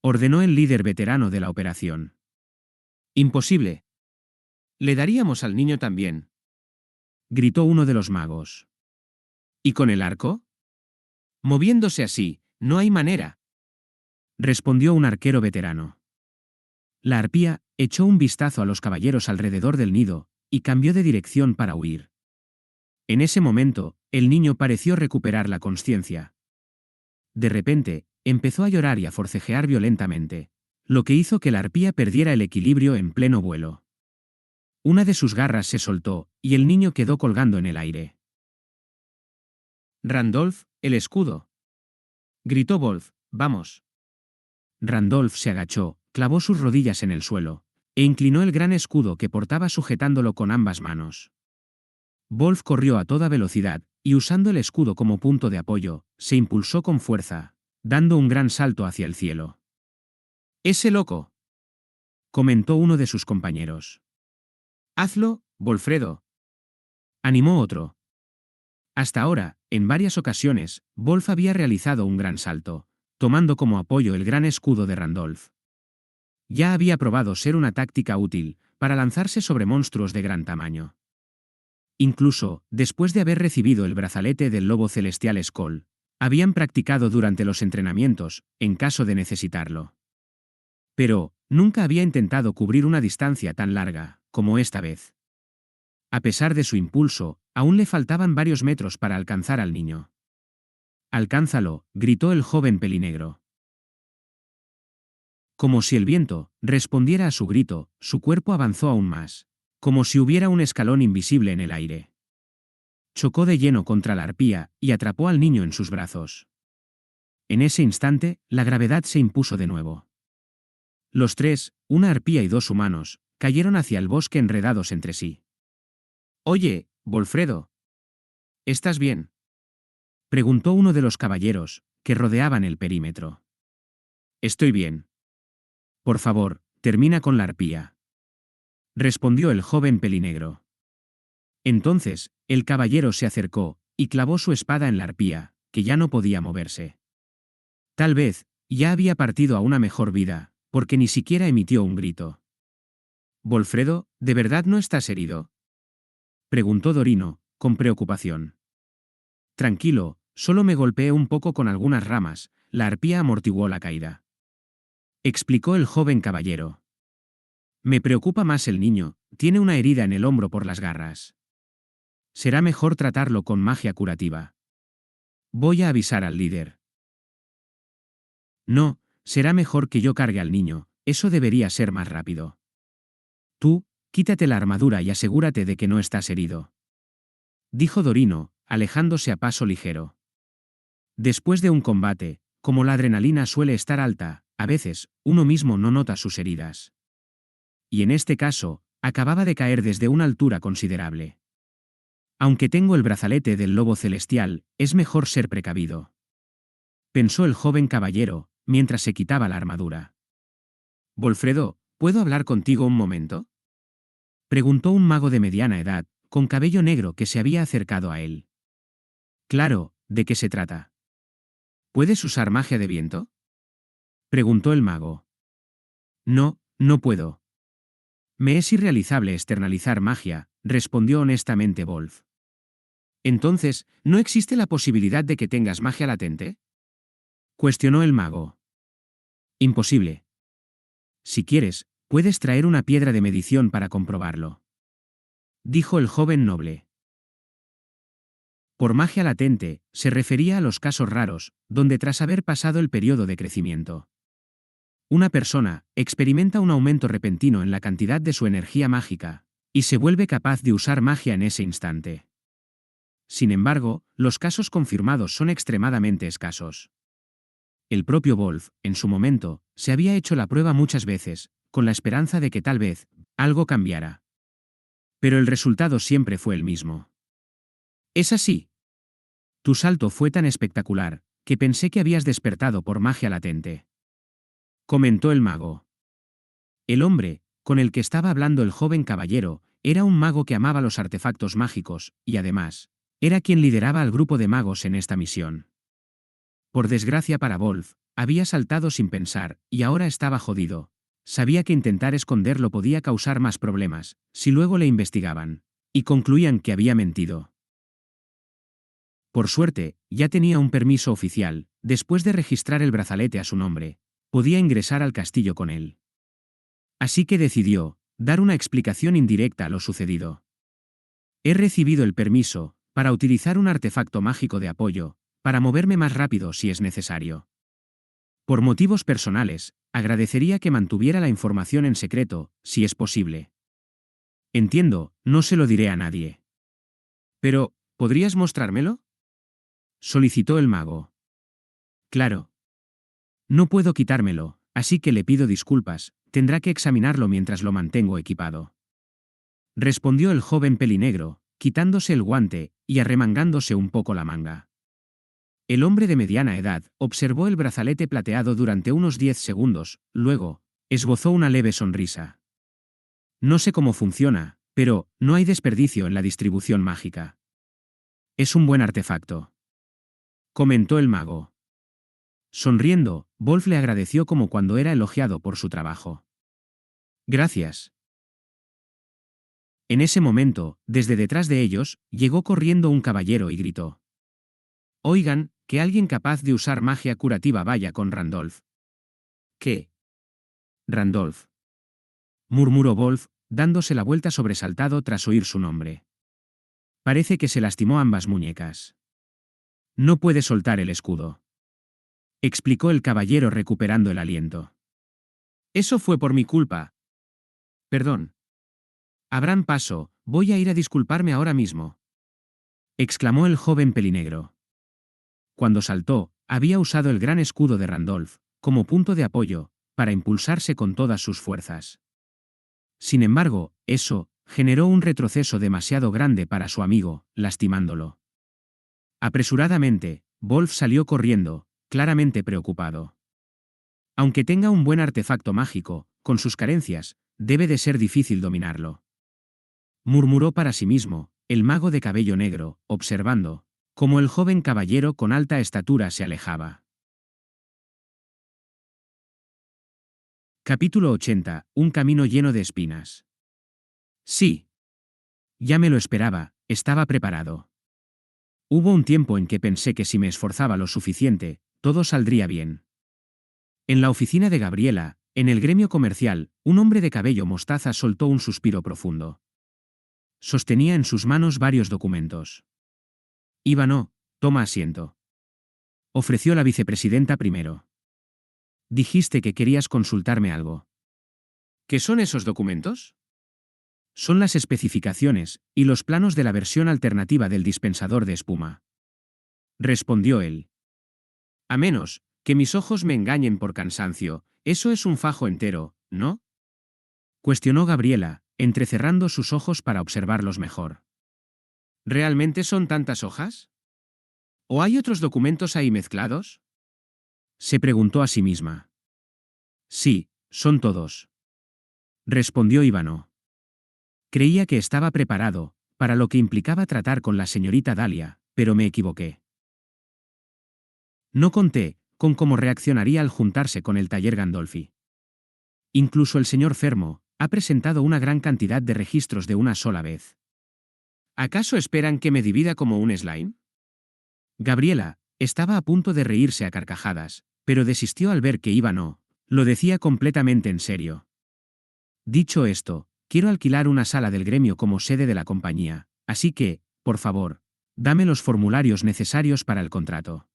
ordenó el líder veterano de la operación. «Imposible. Le daríamos al niño también», gritó uno de los magos. «¿Y con el arco?» «Moviéndose así, no hay manera», respondió un arquero veterano. La arpía echó un vistazo a los caballeros alrededor del nido y cambió de dirección para huir. En ese momento, el niño pareció recuperar la consciencia. De repente, empezó a llorar y a forcejear violentamente, lo que hizo que la arpía perdiera el equilibrio en pleno vuelo. Una de sus garras se soltó, y el niño quedó colgando en el aire. «Randolph, el escudo», gritó Wolf, «vamos». Randolph se agachó, clavó sus rodillas en el suelo, e inclinó el gran escudo que portaba sujetándolo con ambas manos. Wolf corrió a toda velocidad, y usando el escudo como punto de apoyo, se impulsó con fuerza, dando un gran salto hacia el cielo. «¡Ese loco!», comentó uno de sus compañeros. «Hazlo, Wolfredo», animó otro. Hasta ahora, en varias ocasiones, Wolf había realizado un gran salto, tomando como apoyo el gran escudo de Randolph. Ya había probado ser una táctica útil para lanzarse sobre monstruos de gran tamaño. Incluso, después de haber recibido el brazalete del lobo celestial Skoll, habían practicado durante los entrenamientos, en caso de necesitarlo. Pero, nunca había intentado cubrir una distancia tan larga, como esta vez. A pesar de su impulso, aún le faltaban varios metros para alcanzar al niño. «Alcánzalo», gritó el joven pelinegro. Como si el viento respondiera a su grito, su cuerpo avanzó aún más, como si hubiera un escalón invisible en el aire. Chocó de lleno contra la arpía y atrapó al niño en sus brazos. En ese instante, la gravedad se impuso de nuevo. Los tres, una arpía y dos humanos, cayeron hacia el bosque enredados entre sí. «Oye, Volfredo. ¿Estás bien?», preguntó uno de los caballeros, que rodeaban el perímetro. «Estoy bien. Por favor, termina con la arpía», respondió el joven pelinegro. Entonces, el caballero se acercó, y clavó su espada en la arpía, que ya no podía moverse. Tal vez, ya había partido a una mejor vida, porque ni siquiera emitió un grito. «Volfredo, ¿de verdad no estás herido?», preguntó Dorino, con preocupación. «Tranquilo, solo me golpeé un poco con algunas ramas», la arpía amortiguó la caída. Explicó el joven caballero. «Me preocupa más el niño, tiene una herida en el hombro por las garras. Será mejor tratarlo con magia curativa. Voy a avisar al líder». «No, será mejor que yo cargue al niño, eso debería ser más rápido. Tú, quítate la armadura y asegúrate de que no estás herido», dijo Dorino, alejándose a paso ligero. Después de un combate, como la adrenalina suele estar alta, a veces, uno mismo no nota sus heridas. Y en este caso, acababa de caer desde una altura considerable. «Aunque tengo el brazalete del lobo celestial, es mejor ser precavido», pensó el joven caballero, mientras se quitaba la armadura. «Volfredo, ¿puedo hablar contigo un momento?», preguntó un mago de mediana edad, con cabello negro que se había acercado a él. «Claro, ¿de qué se trata? ¿Puedes usar magia de viento?», preguntó el mago. «No, no puedo. Me es irrealizable externalizar magia», respondió honestamente Wolf. «Entonces, ¿no existe la posibilidad de que tengas magia latente?», cuestionó el mago. «Imposible. Si quieres, puedes traer una piedra de medición para comprobarlo», dijo el joven noble. Por magia latente, se refería a los casos raros, donde tras haber pasado el periodo de crecimiento, una persona experimenta un aumento repentino en la cantidad de su energía mágica, y se vuelve capaz de usar magia en ese instante. Sin embargo, los casos confirmados son extremadamente escasos. El propio Wolf, en su momento, se había hecho la prueba muchas veces, con la esperanza de que tal vez, algo cambiara. Pero el resultado siempre fue el mismo. «Es así. Tu salto fue tan espectacular, que pensé que habías despertado por magia latente», comentó el mago. El hombre, con el que estaba hablando el joven caballero, era un mago que amaba los artefactos mágicos, y además, era quien lideraba al grupo de magos en esta misión. Por desgracia para Wolf, había saltado sin pensar, y ahora estaba jodido. Sabía que intentar esconderlo podía causar más problemas, si luego le investigaban, y concluían que había mentido. Por suerte, ya tenía un permiso oficial, después de registrar el brazalete a su nombre, podía ingresar al castillo con él. Así que decidió dar una explicación indirecta a lo sucedido. «He recibido el permiso para utilizar un artefacto mágico de apoyo, para moverme más rápido si es necesario. Por motivos personales, agradecería que mantuviera la información en secreto, si es posible». «Entiendo, no se lo diré a nadie». «Pero, ¿podrías mostrármelo?», solicitó el mago. «Claro. No puedo quitármelo, así que le pido disculpas, tendrá que examinarlo mientras lo mantengo equipado», respondió el joven pelinegro, quitándose el guante y arremangándose un poco la manga. El hombre de mediana edad observó el brazalete plateado durante unos 10 segundos, luego, esbozó una leve sonrisa. «No sé cómo funciona, pero no hay desperdicio en la distribución mágica. Es un buen artefacto», comentó el mago. Sonriendo, Wolf le agradeció como cuando era elogiado por su trabajo. «Gracias». En ese momento, desde detrás de ellos, llegó corriendo un caballero y gritó: «Oigan, que alguien capaz de usar magia curativa vaya con Randolph». «¿Qué?», Randolph. Murmuró Wolf, dándose la vuelta sobresaltado tras oír su nombre. Parece que se lastimó ambas muñecas. No puede soltar el escudo, explicó el caballero recuperando el aliento. Eso fue por mi culpa. Perdón. Abran paso, voy a ir a disculparme ahora mismo, exclamó el joven pelinegro. Cuando saltó, había usado el gran escudo de Randolph como punto de apoyo, para impulsarse con todas sus fuerzas. Sin embargo, eso generó un retroceso demasiado grande para su amigo, lastimándolo. Apresuradamente, Wolf salió corriendo, claramente preocupado. Aunque tenga un buen artefacto mágico, con sus carencias, debe de ser difícil dominarlo. Murmuró para sí mismo, el mago de cabello negro, observando cómo el joven caballero con alta estatura se alejaba. Capítulo 80. Un camino lleno de espinas. Sí. Ya me lo esperaba, estaba preparado. Hubo un tiempo en que pensé que si me esforzaba lo suficiente, todo saldría bien. En la oficina de Gabriela, en el gremio comercial, un hombre de cabello mostaza soltó un suspiro profundo. Sostenía en sus manos varios documentos. Ivano, toma asiento, ofreció la vicepresidenta primero. Dijiste que querías consultarme algo. ¿Qué son esos documentos? Son las especificaciones y los planos de la versión alternativa del dispensador de espuma, respondió él. A menos que mis ojos me engañen por cansancio, eso es un fajo entero, ¿no? Cuestionó Gabriela, entrecerrando sus ojos para observarlos mejor. ¿Realmente son tantas hojas? ¿O hay otros documentos ahí mezclados? Se preguntó a sí misma. Sí, son todos, respondió Ivano. Creía que estaba preparado para lo que implicaba tratar con la señorita Dahlia, pero me equivoqué. No conté con cómo reaccionaría al juntarse con el taller Gandolfi. Incluso el señor Fermo ha presentado una gran cantidad de registros de una sola vez. ¿Acaso esperan que me divida como un slime? Gabriela estaba a punto de reírse a carcajadas, pero desistió al ver que Ivano lo decía completamente en serio. Dicho esto, quiero alquilar una sala del gremio como sede de la compañía, así que, por favor, dame los formularios necesarios para el contrato.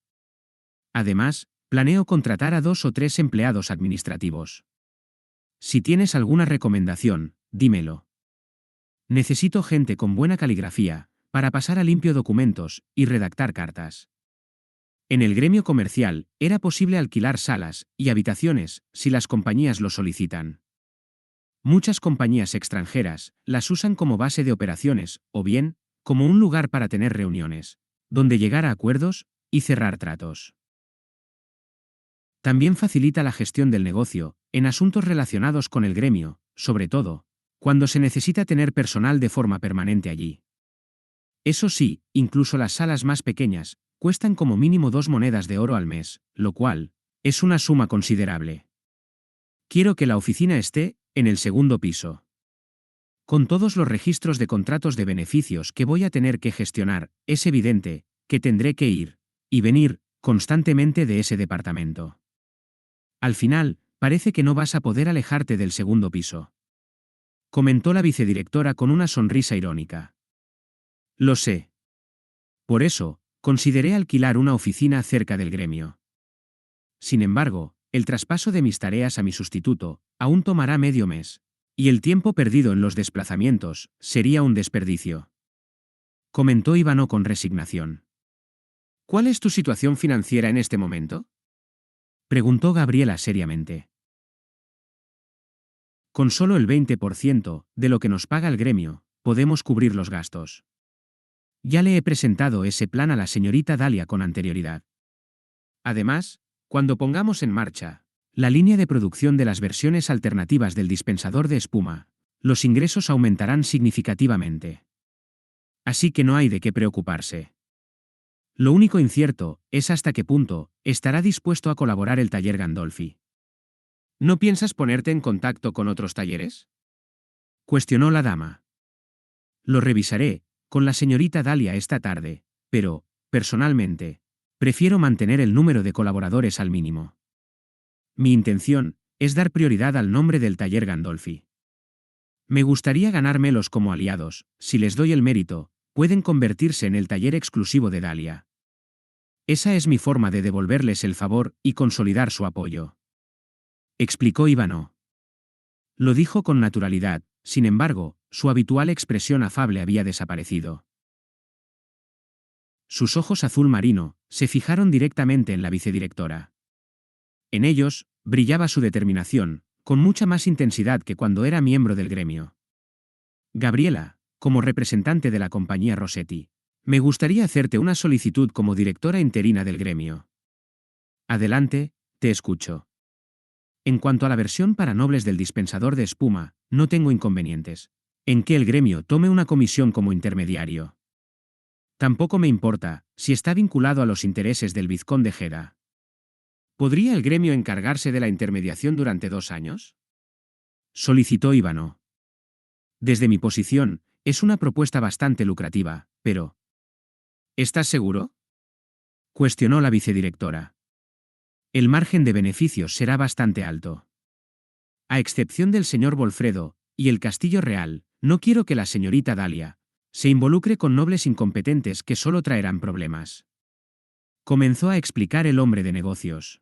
Además, planeo contratar a 2 o 3 empleados administrativos. Si tienes alguna recomendación, dímelo. Necesito gente con buena caligrafía, para pasar a limpio documentos y redactar cartas. En el gremio comercial, era posible alquilar salas y habitaciones, si las compañías lo solicitan. Muchas compañías extranjeras las usan como base de operaciones, o bien, como un lugar para tener reuniones, donde llegar a acuerdos y cerrar tratos. También facilita la gestión del negocio, en asuntos relacionados con el gremio, sobre todo, cuando se necesita tener personal de forma permanente allí. Eso sí, incluso las salas más pequeñas, cuestan como mínimo 2 monedas de oro al mes, lo cual es una suma considerable. Quiero que la oficina esté en el segundo piso. Con todos los registros de contratos de beneficios que voy a tener que gestionar, es evidente que tendré que ir y venir constantemente de ese departamento. Al final, parece que no vas a poder alejarte del segundo piso, comentó la vicedirectora con una sonrisa irónica. Lo sé. Por eso, consideré alquilar una oficina cerca del gremio. Sin embargo, el traspaso de mis tareas a mi sustituto aún tomará medio mes, y el tiempo perdido en los desplazamientos sería un desperdicio, comentó Ivano con resignación. ¿Cuál es tu situación financiera en este momento? Preguntó Gabriela seriamente. Con solo el 20% de lo que nos paga el gremio, podemos cubrir los gastos. Ya le he presentado ese plan a la señorita Dahlia con anterioridad. Además, cuando pongamos en marcha la línea de producción de las versiones alternativas del dispensador de espuma, los ingresos aumentarán significativamente. Así que no hay de qué preocuparse. Lo único incierto es hasta qué punto estará dispuesto a colaborar el taller Gandolfi. ¿No piensas ponerte en contacto con otros talleres? Cuestionó la dama. Lo revisaré con la señorita Dahlia esta tarde, pero, personalmente, prefiero mantener el número de colaboradores al mínimo. Mi intención es dar prioridad al nombre del taller Gandolfi. Me gustaría ganármelos como aliados, si les doy el mérito, pueden convertirse en el taller exclusivo de Dalia. Esa es mi forma de devolverles el favor y consolidar su apoyo. Explicó Ivanov. Lo dijo con naturalidad, sin embargo, su habitual expresión afable había desaparecido. Sus ojos azul marino se fijaron directamente en la vicedirectora. En ellos, brillaba su determinación, con mucha más intensidad que cuando era miembro del gremio. Gabriela, como representante de la compañía Rossetti, me gustaría hacerte una solicitud como directora interina del gremio. Adelante, te escucho. En cuanto a la versión para nobles del dispensador de espuma, no tengo inconvenientes en que el gremio tome una comisión como intermediario. Tampoco me importa si está vinculado a los intereses del vizconde Gera. ¿Podría el gremio encargarse de la intermediación durante 2 años? Solicitó Ivanov. Desde mi posición, es una propuesta bastante lucrativa, pero ¿estás seguro?, cuestionó la vicedirectora. El margen de beneficios será bastante alto. A excepción del señor Volfredo y el Castillo Real, no quiero que la señorita Dalia se involucre con nobles incompetentes que solo traerán problemas. Comenzó a explicar el hombre de negocios.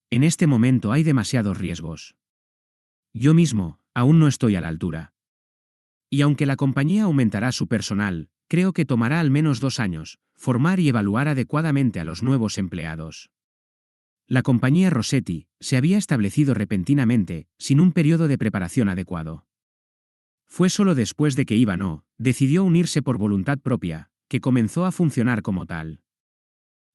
En este momento hay demasiados riesgos. Yo mismo, aún no estoy a la altura. Y aunque la compañía aumentará su personal, creo que tomará al menos 2 años formar y evaluar adecuadamente a los nuevos empleados. La compañía Rossetti se había establecido repentinamente, sin un periodo de preparación adecuado. Fue solo después de que Ivanov decidió unirse por voluntad propia, que comenzó a funcionar como tal.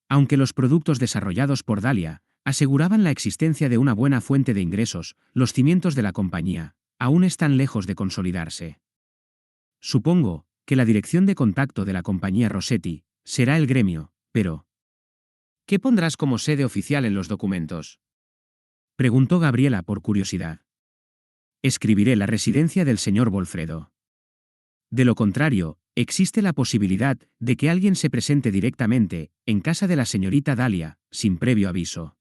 Aunque los productos desarrollados por Dalia aseguraban la existencia de una buena fuente de ingresos, los cimientos de la compañía aún están lejos de consolidarse. Supongo que la dirección de contacto de la compañía Rossetti será el gremio, pero ¿qué pondrás como sede oficial en los documentos?, preguntó Gabriela por curiosidad. Escribiré la residencia del señor Volfredo. De lo contrario, existe la posibilidad de que alguien se presente directamente en casa de la señorita Dalia, sin previo aviso.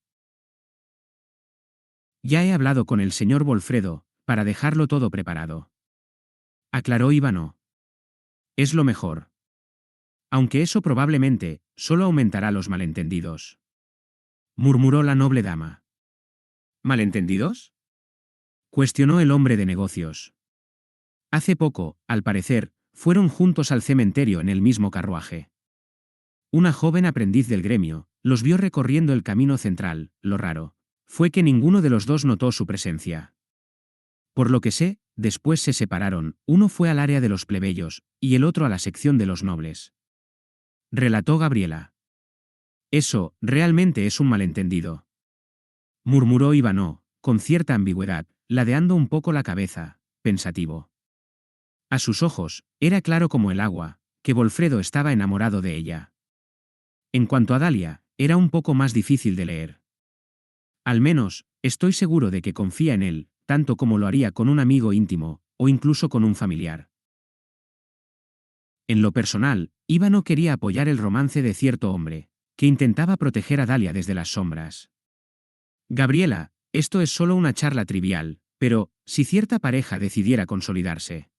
Ya he hablado con el señor Volfredo para dejarlo todo preparado, aclaró Ivanov. Es lo mejor. Aunque eso probablemente solo aumentará los malentendidos, murmuró la noble dama. ¿Malentendidos?, cuestionó el hombre de negocios. Hace poco, al parecer, fueron juntos al cementerio en el mismo carruaje. Una joven aprendiz del gremio los vio recorriendo el camino central. Lo raro fue que ninguno de los dos notó su presencia. Por lo que sé, después se separaron, uno fue al área de los plebeyos y el otro a la sección de los nobles, relató Gabriela. Eso realmente es un malentendido, murmuró Ivanov, con cierta ambigüedad, ladeando un poco la cabeza, pensativo. A sus ojos, era claro como el agua, que Volfredo estaba enamorado de ella. En cuanto a Dalia, era un poco más difícil de leer. Al menos, estoy seguro de que confía en él, tanto como lo haría con un amigo íntimo, o incluso con un familiar. En lo personal, Ivanov quería apoyar el romance de cierto hombre, que intentaba proteger a Dalia desde las sombras. Gabriela, esto es solo una charla trivial, pero, si cierta pareja decidiera consolidarse,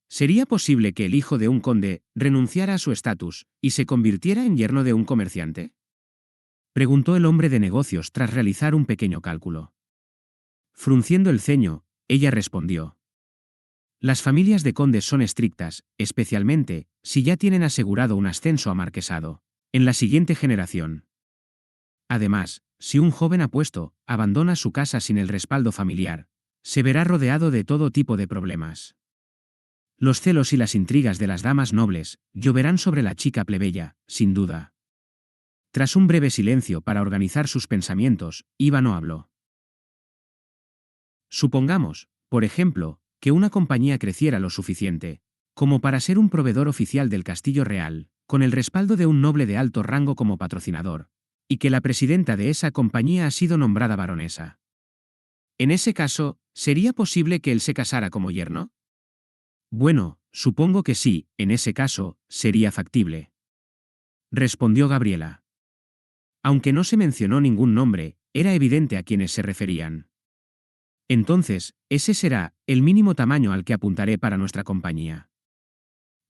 ¿sería posible que el hijo de un conde renunciara a su estatus y se convirtiera en yerno de un comerciante?, preguntó el hombre de negocios tras realizar un pequeño cálculo. Frunciendo el ceño, ella respondió: las familias de condes son estrictas, especialmente si ya tienen asegurado un ascenso a marquesado en la siguiente generación. Además, si un joven apuesto abandona su casa sin el respaldo familiar, se verá rodeado de todo tipo de problemas. Los celos y las intrigas de las damas nobles lloverán sobre la chica plebeya, sin duda. Tras un breve silencio para organizar sus pensamientos, Ivanov habló. Supongamos, por ejemplo, que una compañía creciera lo suficiente como para ser un proveedor oficial del Castillo Real, con el respaldo de un noble de alto rango como patrocinador, y que la presidenta de esa compañía ha sido nombrada baronesa. En ese caso, ¿sería posible que él se casara como yerno? Bueno, supongo que sí, en ese caso, sería factible, respondió Gabriela. Aunque no se mencionó ningún nombre, Era evidente a quienes se referían. Entonces, ese será el mínimo tamaño al que apuntaré para nuestra compañía.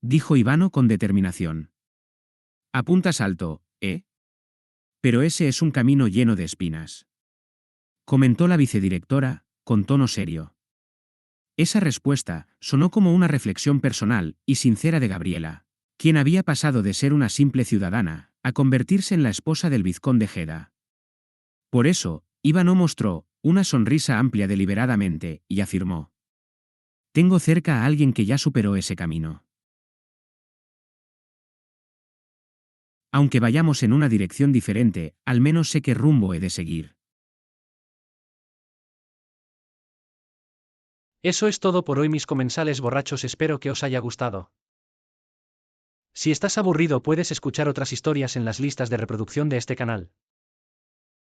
Dijo Ivano con determinación. Apuntas alto, ¿eh? Pero ese es un camino lleno de espinas. Comentó la vicedirectora, con tono serio. Esa respuesta sonó como una reflexión personal y sincera de Gabriela, quien había pasado de ser una simple ciudadana a convertirse en la esposa del vizconde Geda. Por eso, Ivano mostró una sonrisa amplia deliberadamente y afirmó: tengo cerca a alguien que ya superó ese camino. Aunque vayamos en una dirección diferente, al menos sé qué rumbo he de seguir. Eso es todo por hoy, mis comensales borrachos, espero que os haya gustado. Si estás aburrido, puedes escuchar otras historias en las listas de reproducción de este canal.